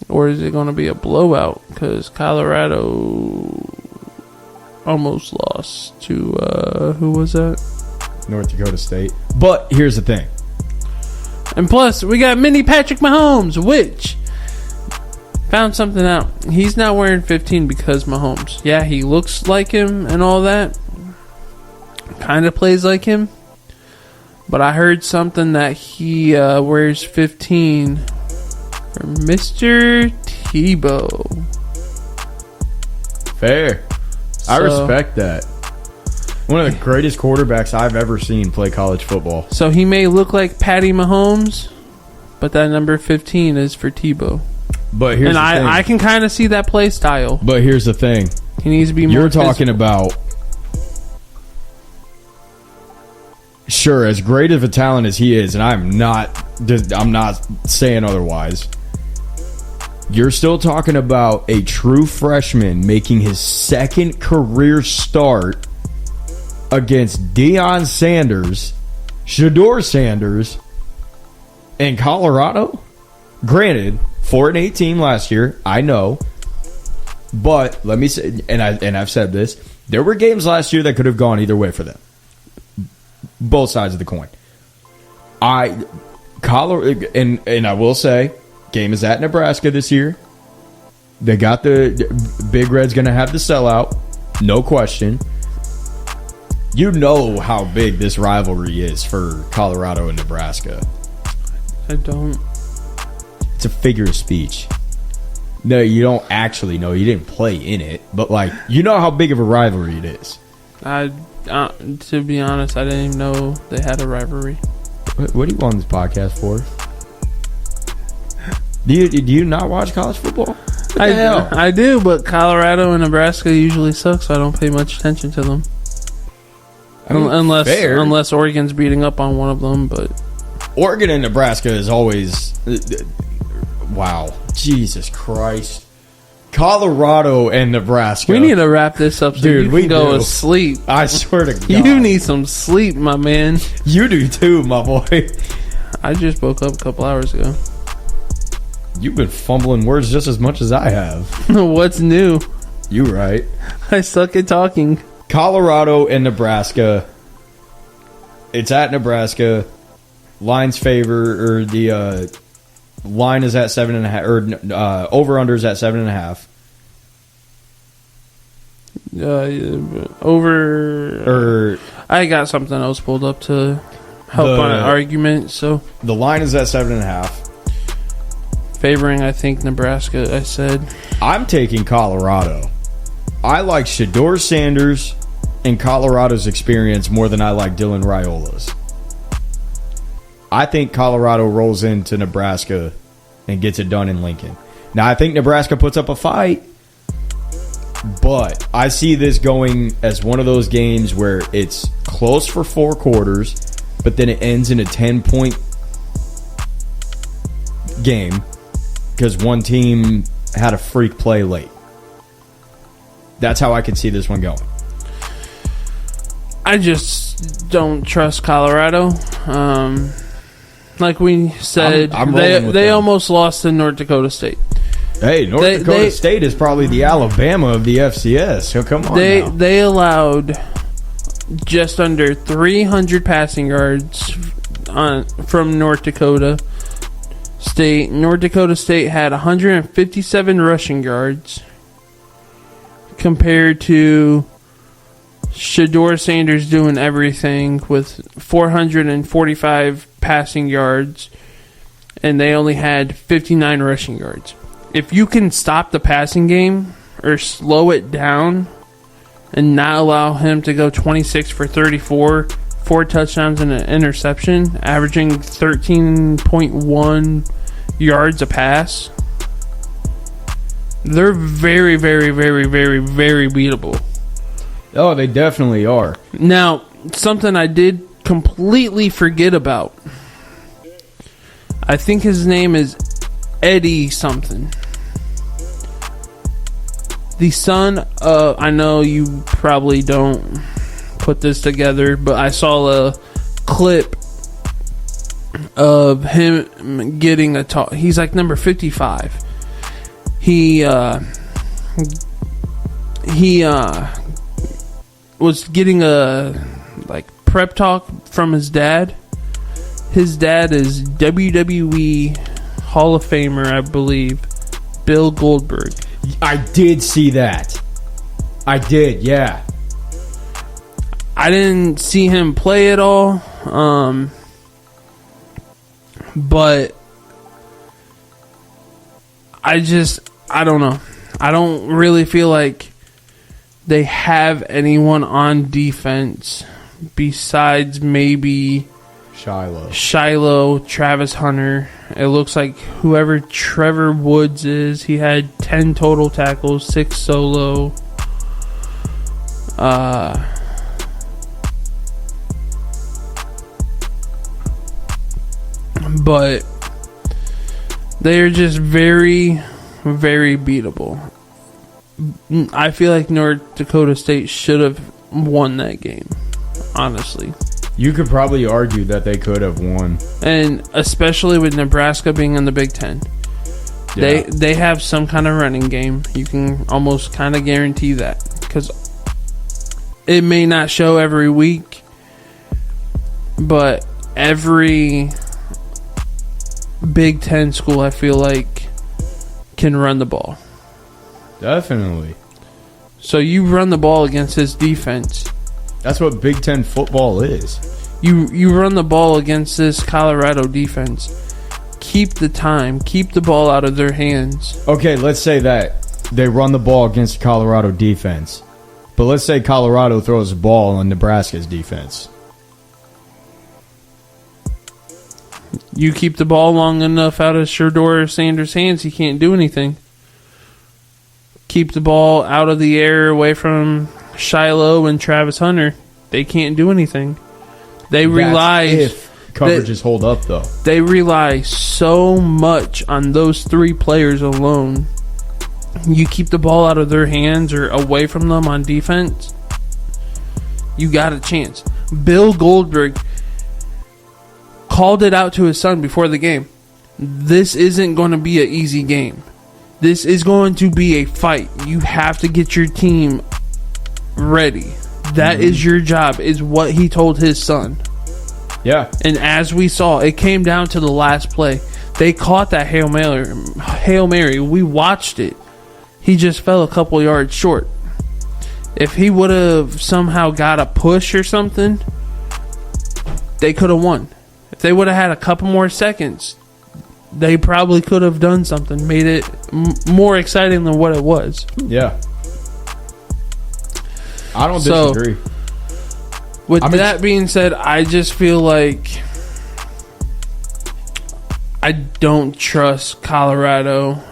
Or is it going to be a blowout? Because Colorado almost lost to, who was that? North Dakota State. But here's the thing. And plus, we got mini Patrick Mahomes, which found something out. He's not wearing 15 because Mahomes. Yeah, he looks like him and all that. Kind of plays like him. But I heard something that he wears 15 for Mr. Tebow. Fair. I respect that. One of the greatest quarterbacks I've ever seen play college football. So he may look like Patty Mahomes, but that number 15 is for Tebow. But here's and the thing. I can kind of see that play style. But here's the thing. He needs to be more You're talking physical. about... Sure, as great of a talent as he is, and I'm not saying otherwise. You're still talking about a true freshman making his second career start against Deion Sanders, Shedeur Sanders, and Colorado. Granted, 4-8 team last year, I know. But let me say, and I've said this, there were games last year that could have gone either way for them. Both sides of the coin. Colorado, and I will say, game is at Nebraska this year. They got the Big Red's going to have the sellout, no question. You know how big this rivalry is for Colorado and Nebraska. I don't. It's a figure of speech. No, you don't actually know. You didn't play in it, but like you know how big of a rivalry it is. To be honest, I didn't even know they had a rivalry. What do you want this podcast for? Do you not watch college football? What the hell? I do, but Colorado and Nebraska usually suck, so I don't pay much attention to them. I mean, unless Oregon's beating up on one of them, but Oregon and Nebraska is always wow. Jesus Christ. Colorado and Nebraska. We need to wrap this up so Dude, you we can go do. to sleep. I swear to God. You need some sleep, my man. You do too, my boy. I just woke up a couple hours ago. You've been fumbling words just as much as I have. What's new? You right. I suck at talking. Colorado and Nebraska. It's at Nebraska. Line's favor, or the line is at 7.5, or over-under is at 7.5. I got something else pulled up to help my argument. So the line is at 7.5. Favoring, I think, Nebraska. I said I'm taking Colorado. I like Shedeur Sanders and Colorado's experience more than I like Dylan Raiola's. I think Colorado rolls into Nebraska and gets it done in Lincoln. Now, I think Nebraska puts up a fight, but I see this going as one of those games where it's close for 4 quarters, but then it ends in a 10-point game because one team had a freak play late. That's how I could see this one going. I just don't trust Colorado. Like we said, they almost lost to North Dakota State. Hey, North Dakota State is probably the Alabama of the FCS. So come on now. They allowed just under 300 passing yards from North Dakota State. North Dakota State had 157 rushing yards compared to Shedeur Sanders doing everything with 445 passing yards, and they only had 59 rushing yards. If you can stop the passing game or slow it down and not allow him to go 26 for 34, 4 touchdowns and an interception, averaging 13.1 yards a pass, they're very, very, very, very, very beatable. Oh, they definitely are. Now, something I did completely forget about. I think his name is Eddie something. The son of, I know you probably don't put this together, but I saw a clip of him getting a talk. He's like number 55. He was getting a prep talk from his dad. His dad is WWE Hall of Famer, I believe, Bill Goldberg. I did see that. I did, yeah. I didn't see him play at all, but I don't know. I don't really feel like they have anyone on defense besides maybe Shiloh, Travis Hunter. It looks like whoever Trevor Woods is, he had 10 total tackles, 6 solo. But they're just very, very beatable. I feel like North Dakota State should have won that game, honestly. You could probably argue that they could have won. And especially with Nebraska being in the Big Ten. Yeah. They have some kind of running game. You can almost kind of guarantee that. Because it may not show every week, but every Big Ten school, I feel like, can run the ball. Definitely. So you run the ball against his defense. That's what Big Ten football is. You run the ball against this Colorado defense. Keep the time. Keep the ball out of their hands. Okay, let's say that they run the ball against Colorado defense. But let's say Colorado throws the ball on Nebraska's defense. You keep the ball long enough out of Shedeur Sanders' hands, he can't do anything. keep the ball out of the air away from Shiloh and Travis Hunter. They can't do anything. They rely... if coverages hold up, though. They rely so much on those three players alone. You keep the ball out of their hands or away from them on defense, you got a chance. Bill Goldberg called it out to his son before the game. This isn't going to be an easy game. This is going to be a fight. You have to get your team ready. That is your job, is what he told his son. Yeah. And as we saw, it came down to the last play. They caught that Hail Mary. We watched it. He just fell a couple yards short. If he would have somehow got a push or something, they could have won. If they would have had a couple more seconds, they probably could have done something, made it more exciting than what it was. Yeah. I don't disagree. With that being said, I just feel like I don't trust Colorado.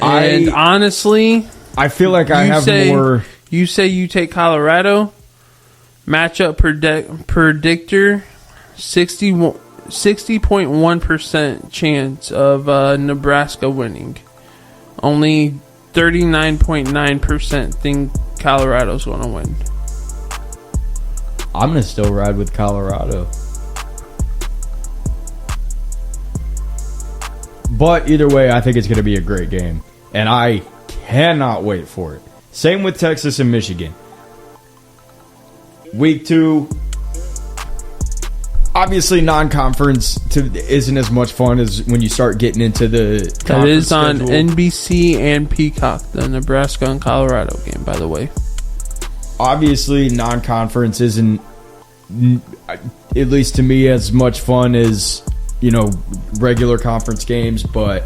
And honestly, I feel like I have more. You say you take Colorado, matchup predictor, 60.1% chance of Nebraska winning. Only 39.9% think Colorado's going to win. I'm going to still ride with Colorado. But either way, I think it's going to be a great game. And I cannot wait for it. Same with Texas and Michigan. Week 2, obviously non-conference isn't as much fun as when you start getting into the That is on schedule. NBC and Peacock, the Nebraska and Colorado game, by the way. Obviously, non-conference isn't, at least to me, as much fun as, regular conference games, but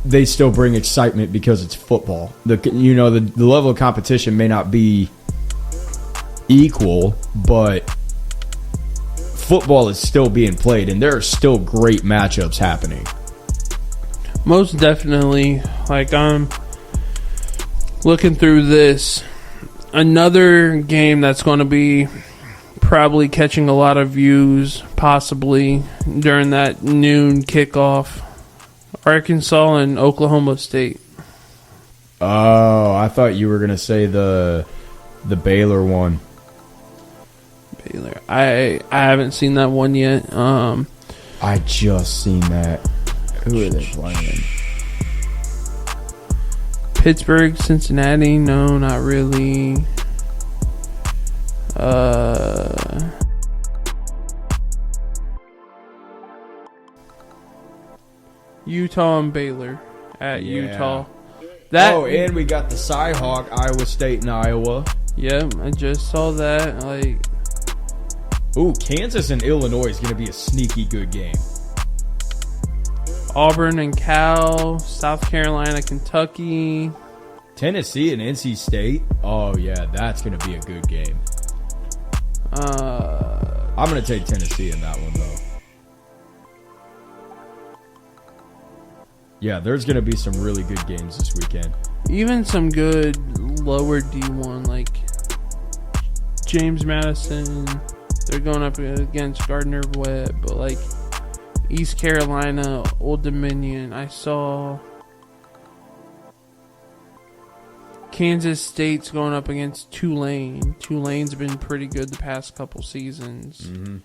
they still bring excitement because it's football. The level of competition may not be equal, but football is still being played, and there are still great matchups happening. Most definitely. Like, I'm looking through this. Another game that's going to be probably catching a lot of views, possibly, during that noon kickoff. Arkansas and Oklahoma State. Oh, I thought you were going to say the Baylor one. Baylor. I haven't seen that one yet. I just seen that. Who are they playing? Pittsburgh, Cincinnati. No, not really. Utah and Baylor at Utah. And we got the Cyhawk, Iowa State and Iowa. Yeah, I just saw that. Kansas and Illinois is going to be a sneaky good game. Auburn and Cal, South Carolina, Kentucky. Tennessee and NC State. Oh, yeah, that's going to be a good game. I'm going to take Tennessee in that one, though. Yeah, there's going to be some really good games this weekend. Even some good lower D1, like James Madison. They're going up against Gardner-Webb, but East Carolina, Old Dominion. I saw Kansas State's going up against Tulane. Tulane's been pretty good the past couple seasons. Mm-hmm.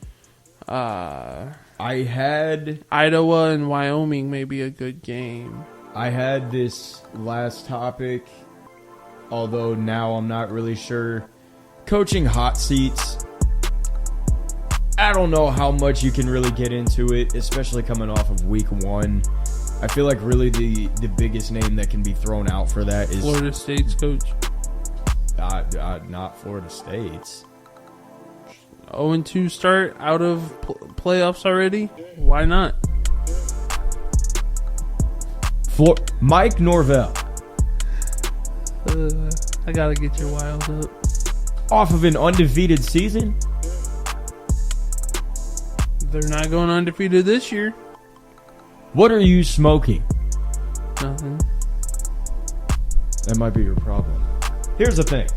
I had Idaho and Wyoming may be a good game. I had this last topic, although now I'm not really sure. Coaching hot seats. I don't know how much you can really get into it, especially coming off of week 1. I feel like really the biggest name that can be thrown out for that is Florida State's coach. Not Florida State's. 0-2 start out of playoffs already? Why not? Mike Norvell. I gotta get your wild up. Off of an undefeated season? They're not going undefeated this year. What are you smoking? Nothing. That might be your problem. Here's the thing.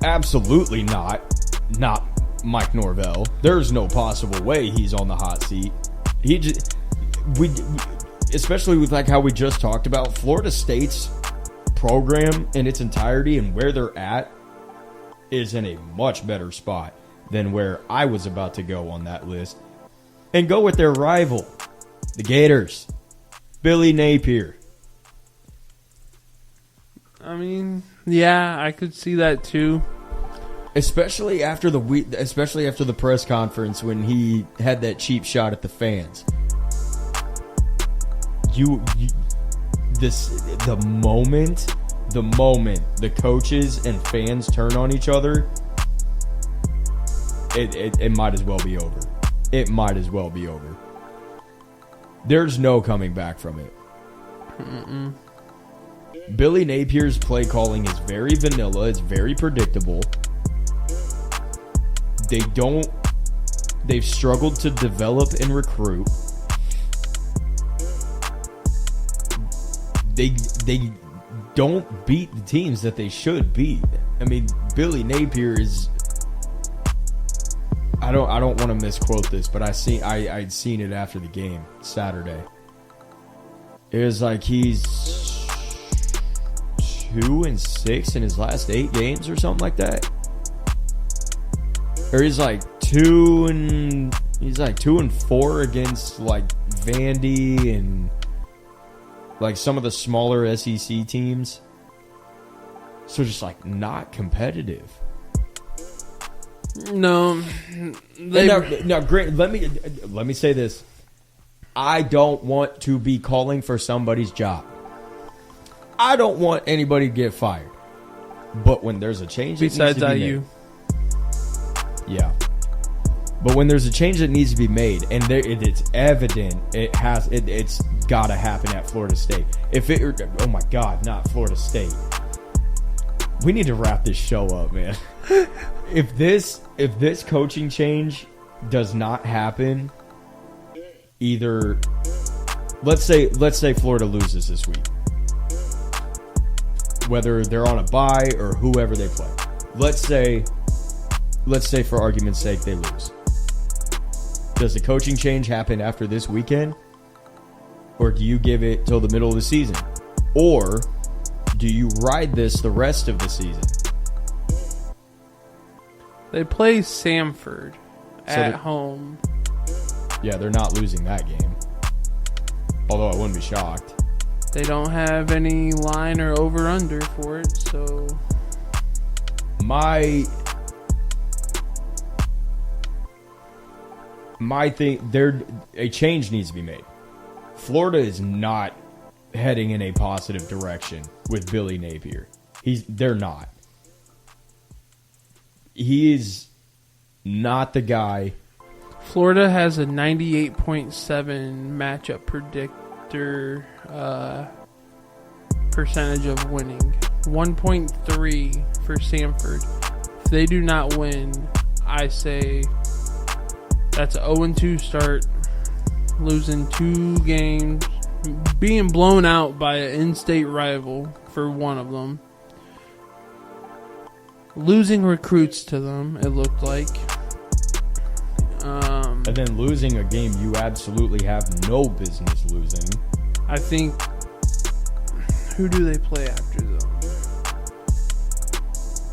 Absolutely not Mike Norvell. There's no possible way he's on the hot seat. Especially with like how we just talked about Florida State's program in its entirety and where they're at is in a much better spot than where I was about to go on that list. And go with their rival, the Gators. Billy Napier. I mean, yeah, I could see that too. Especially after the press conference when he had that cheap shot at the fans. The moment the coaches and fans turn on each other, it might as well be over. It might as well be over. There's no coming back from it. Mm-mm. Billy Napier's play calling is very vanilla. It's very predictable. They've struggled to develop and recruit. They don't beat the teams that they should beat. I mean, Billy Napier is... I don't want to misquote this, but I'd seen it after the game Saturday. It was like he's 2-6 in his last 8 games or something like that. Or he's like 2-4 against like Vandy and like some of the smaller SEC teams. So just like not competitive. No. Now, great. Let me say this. I don't want to be calling for somebody's job. I don't want anybody to get fired. But when there's a change, besides IU, yeah. But when there's a change that needs to be made, and it's evident, it's got to happen at Florida State. Oh my God, not Florida State. We need to wrap this show up, man. If this coaching change does not happen, either let's say Florida loses this week, whether they're on a bye or whoever they play. Let's say for argument's sake they lose. Does the coaching change happen after this weekend? Or do you give it till the middle of the season? Or do you ride this the rest of the season? They play Samford at home. Yeah, they're not losing that game. Although I wouldn't be shocked. They don't have any line or over-under for it, so... My thing, a change needs to be made. Florida is not heading in a positive direction with Billy Napier. They're not. He is not the guy. Florida has a 98.7 matchup predictor percentage of winning. 1.3 for Samford. If they do not win, I say that's an 0-2 start. Losing 2 games. Being blown out by an in-state rival for one of them. Losing recruits to them, it looked like. And then losing a game you absolutely have no business losing. I think... Who do they play after, though?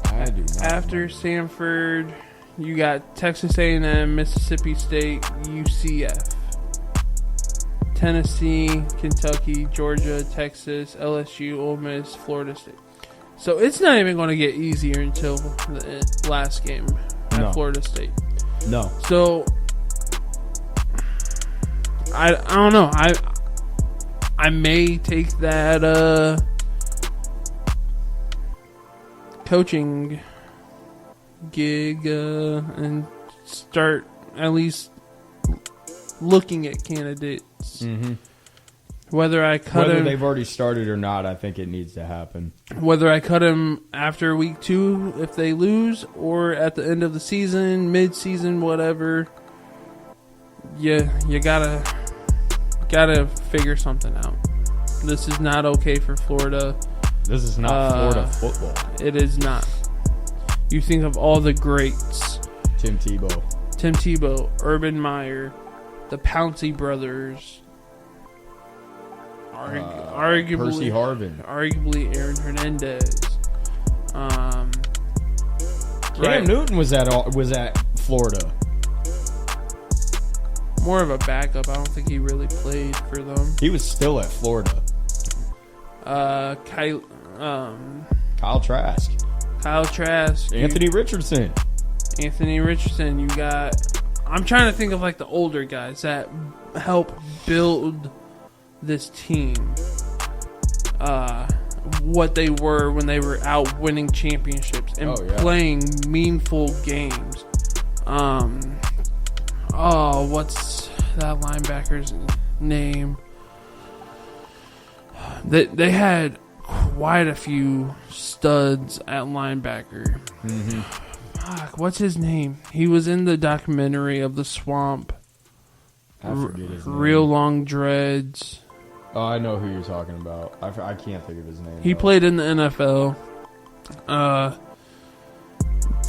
I do not After know. Samford, you got Texas A&M, Mississippi State, UCF. Tennessee, Kentucky, Georgia, Texas, LSU, Ole Miss, Florida State. So it's not even going to get easier until the last game at Florida State. No. So I don't know. I may take that coaching gig and start at least looking at candidates Whether I cut Whether him, they've already started or not, I think it needs to happen. whether I cut him after week 2 if they lose, or at the end of the season, mid-season, whatever. You gotta figure something out. This is not okay for Florida. This is not Florida football. It is not. You think of all the greats: Tim Tebow, Urban Meyer, the Pouncey brothers. Arguably, Percy Harvin. arguably Aaron Hernandez. Cam Newton was at Florida. More of a backup. I don't think he really played for them. He was still at Florida. Kyle Trask. Anthony Richardson. You got. I'm trying to think of like the older guys that help build this team. What they were when they were out winning championships and playing meaningful games. What's that linebacker's name? They had quite a few studs at linebacker. Mm-hmm. Fuck, what's his name? He was in the documentary of the Swamp. I forget his name. Real long dreads. Oh, I know who you're talking about. I can't think of his name. He played in the NFL.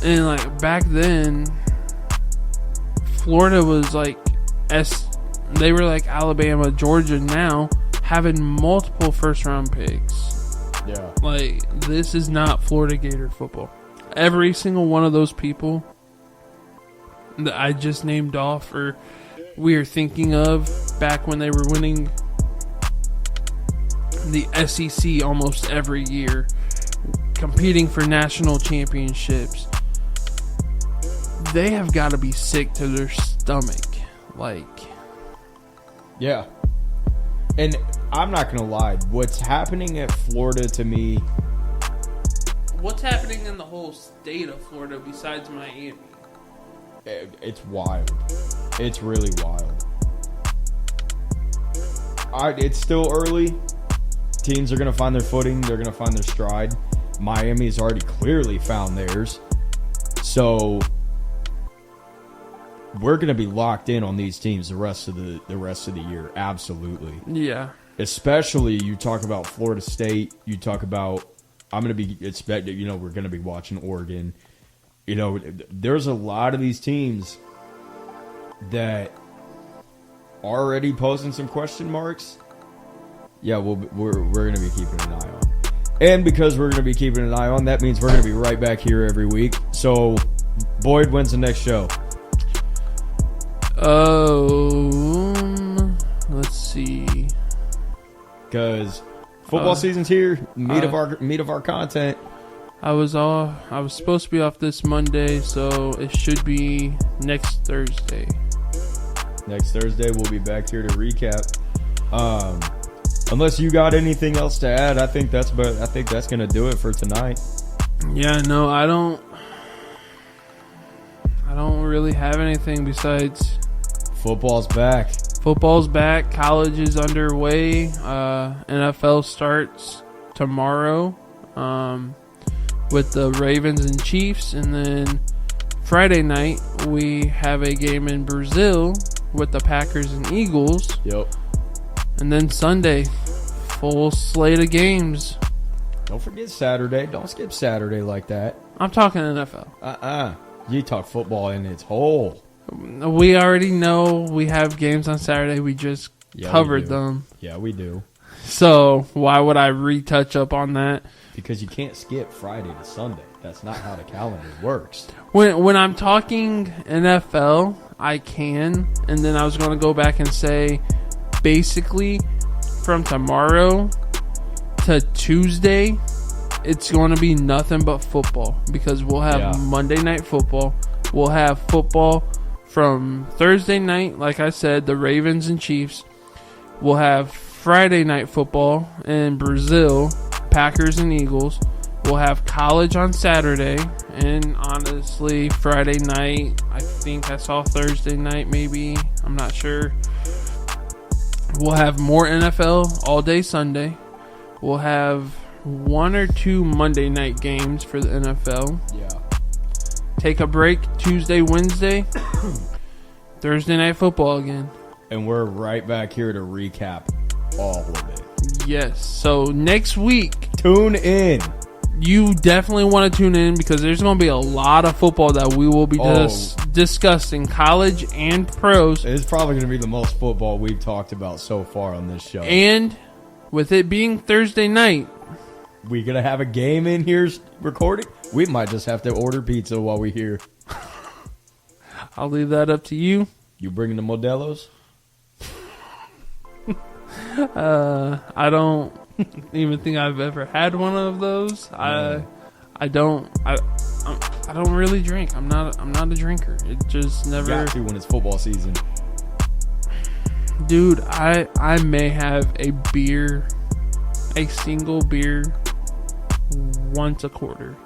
And like back then, Florida was like they were like Alabama, Georgia now, having multiple first round picks. Yeah. Like, this is not Florida Gator football. Every single one of those people that I just named off, or we are thinking of back when they were winning the SEC almost every year, competing for national championships, they have got to be sick to their stomach. Yeah. And I'm not going to lie. What's happening at Florida to me... What's happening in the whole state of Florida besides Miami? It's wild. It's really wild. It's still early. Teams are going to find their footing. They're going to find their stride. Miami's already clearly found theirs. So we're going to be locked in on these teams the rest of the year. Absolutely. Yeah. Especially you talk about Florida State. You talk about we're going to be watching Oregon. There's a lot of these teams that are already posing some question marks. Yeah, we're going to be keeping an eye on. And because we're going to be keeping an eye on, that means we're going to be right back here every week. So, Boyd, when's the next show? Let's see. Because football season's here. Meat of our content. I was supposed to be off this Monday, so it should be next Thursday. Next Thursday, we'll be back here to recap. Unless you got anything else to add, I think that's going to do it for tonight. Yeah, no, I don't really have anything besides football's back. Football's back. College is underway. NFL starts tomorrow with the Ravens and Chiefs, and then Friday night we have a game in Brazil with the Packers and Eagles. Yep. And then Sunday, full slate of games. Don't forget Saturday. Don't skip Saturday like that. I'm talking NFL. You talk football in its whole. We already know we have games on Saturday. We just covered them. Yeah, we do. So why would I retouch up on that? Because you can't skip Friday to Sunday. That's not how the calendar works. When I'm talking NFL, I can. And then I was going to go back and say, basically, from tomorrow to Tuesday, it's going to be nothing but football. Because we'll have Monday Night Football. We'll have football from Thursday night, like I said, the Ravens and Chiefs. We'll have Friday Night Football in Brazil, Packers and Eagles. We'll have college on Saturday. And honestly, Friday night, I think I saw Thursday night maybe. I'm not sure. We'll have more NFL all day Sunday. We'll have 1 or 2 Monday night games for the NFL. Yeah. Take a break Tuesday, Wednesday. Thursday night football again. And we're right back here to recap all of it. Yes. So next week, tune in. You definitely want to tune in because there's going to be a lot of football that we will be discussing, college and pros. It's probably going to be the most football we've talked about so far on this show. And with it being Thursday night, we going to have a game in here recording? We might just have to order pizza while we're here. I'll leave that up to you. You bringing the Modelo's? I don't even think I've ever had one of those. I don't really drink. I'm not a drinker. It just never. You got to when it's football season. Dude, I may have a single beer once a quarter,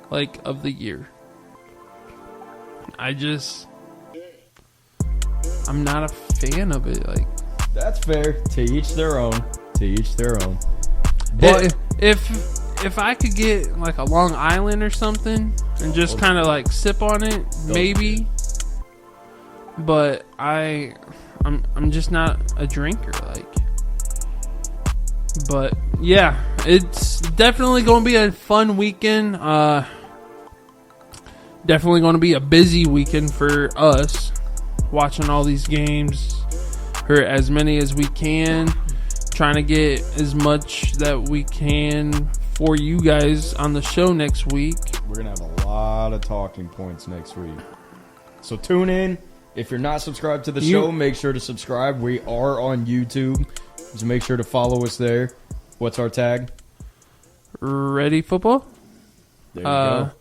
like, of the year. I'm not a fan of it. Like, that's fair. To each their own. But if I could get like a Long Island or something and just kind of like sip on it, maybe. But I'm just not a drinker. Like, but yeah, it's definitely going to be a fun weekend. Definitely going to be a busy weekend for us, watching all these games, or as many as we can, trying to get as much that we can for you guys on the show next week. We're going to have a lot of talking points next week. So tune in. If you're not subscribed to the show, make sure to subscribe. We are on YouTube, so make sure to follow us there. What's our tag? Ready Football? There you go.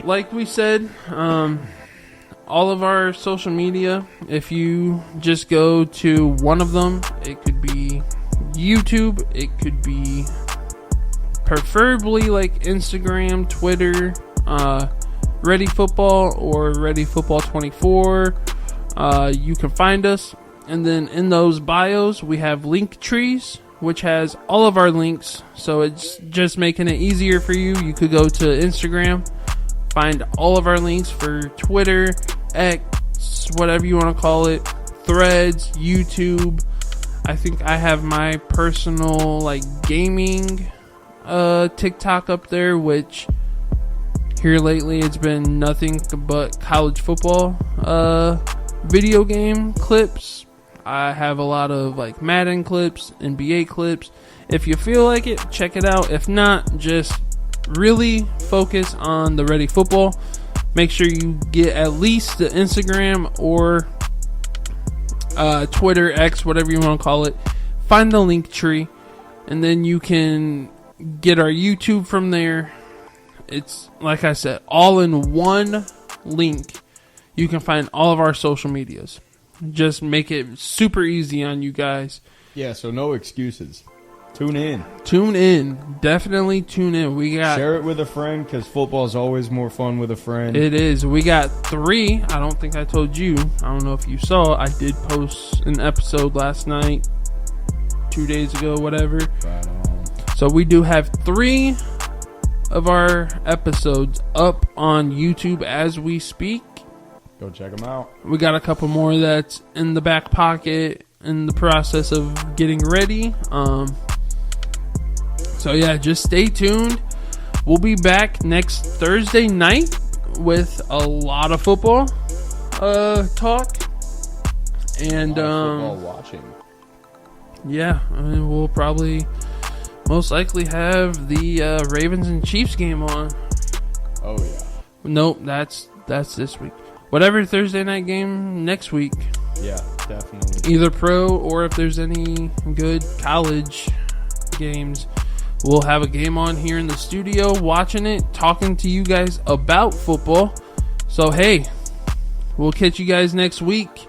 Like we said, all of our social media, if you just go to one of them, it could be YouTube, it could be preferably like Instagram, Twitter, Ready Football or Ready Football 24. You can find us, and then in those bios we have link trees, which has all of our links, so it's just making it easier for you. You could go to Instagram, find all of our links for Twitter, X, whatever you want to call it, Threads, YouTube. I think I have my personal like gaming TikTok up there, which here lately it's been nothing but college football video game clips. I have a lot of like Madden clips, NBA clips. If you feel like it, check it out. If not, just really focus on the Ready Football. Make sure you get at least the Instagram or Twitter, X, whatever you want to call it. Find the link tree, and then you can get our YouTube from there. It's, like I said, all in one link. You can find all of our social medias. Just make it super easy on you guys. Yeah, so no excuses. Tune in. Tune in. Definitely tune in. Share it with a friend, because football is always more fun with a friend. It is. We got 3. I don't think I told you. I don't know if you saw. I did post an episode last night, 2 days ago, whatever. Right on. So we do have 3 of our episodes up on YouTube as we speak. Go check them out. We got a couple more that's in the back pocket in the process of getting ready. So yeah, just stay tuned. We'll be back next Thursday night with a lot of football talk. And football watching. Yeah, I mean, we'll probably most likely have the Ravens and Chiefs game on. Oh yeah. Nope, that's this week. Whatever Thursday night game next week. Yeah, definitely. Either pro or if there's any good college games, we'll have a game on here in the studio, watching it, talking to you guys about football. So hey, we'll catch you guys next week.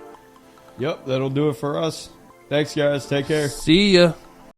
Yep, that'll do it for us. Thanks guys, take care. See ya.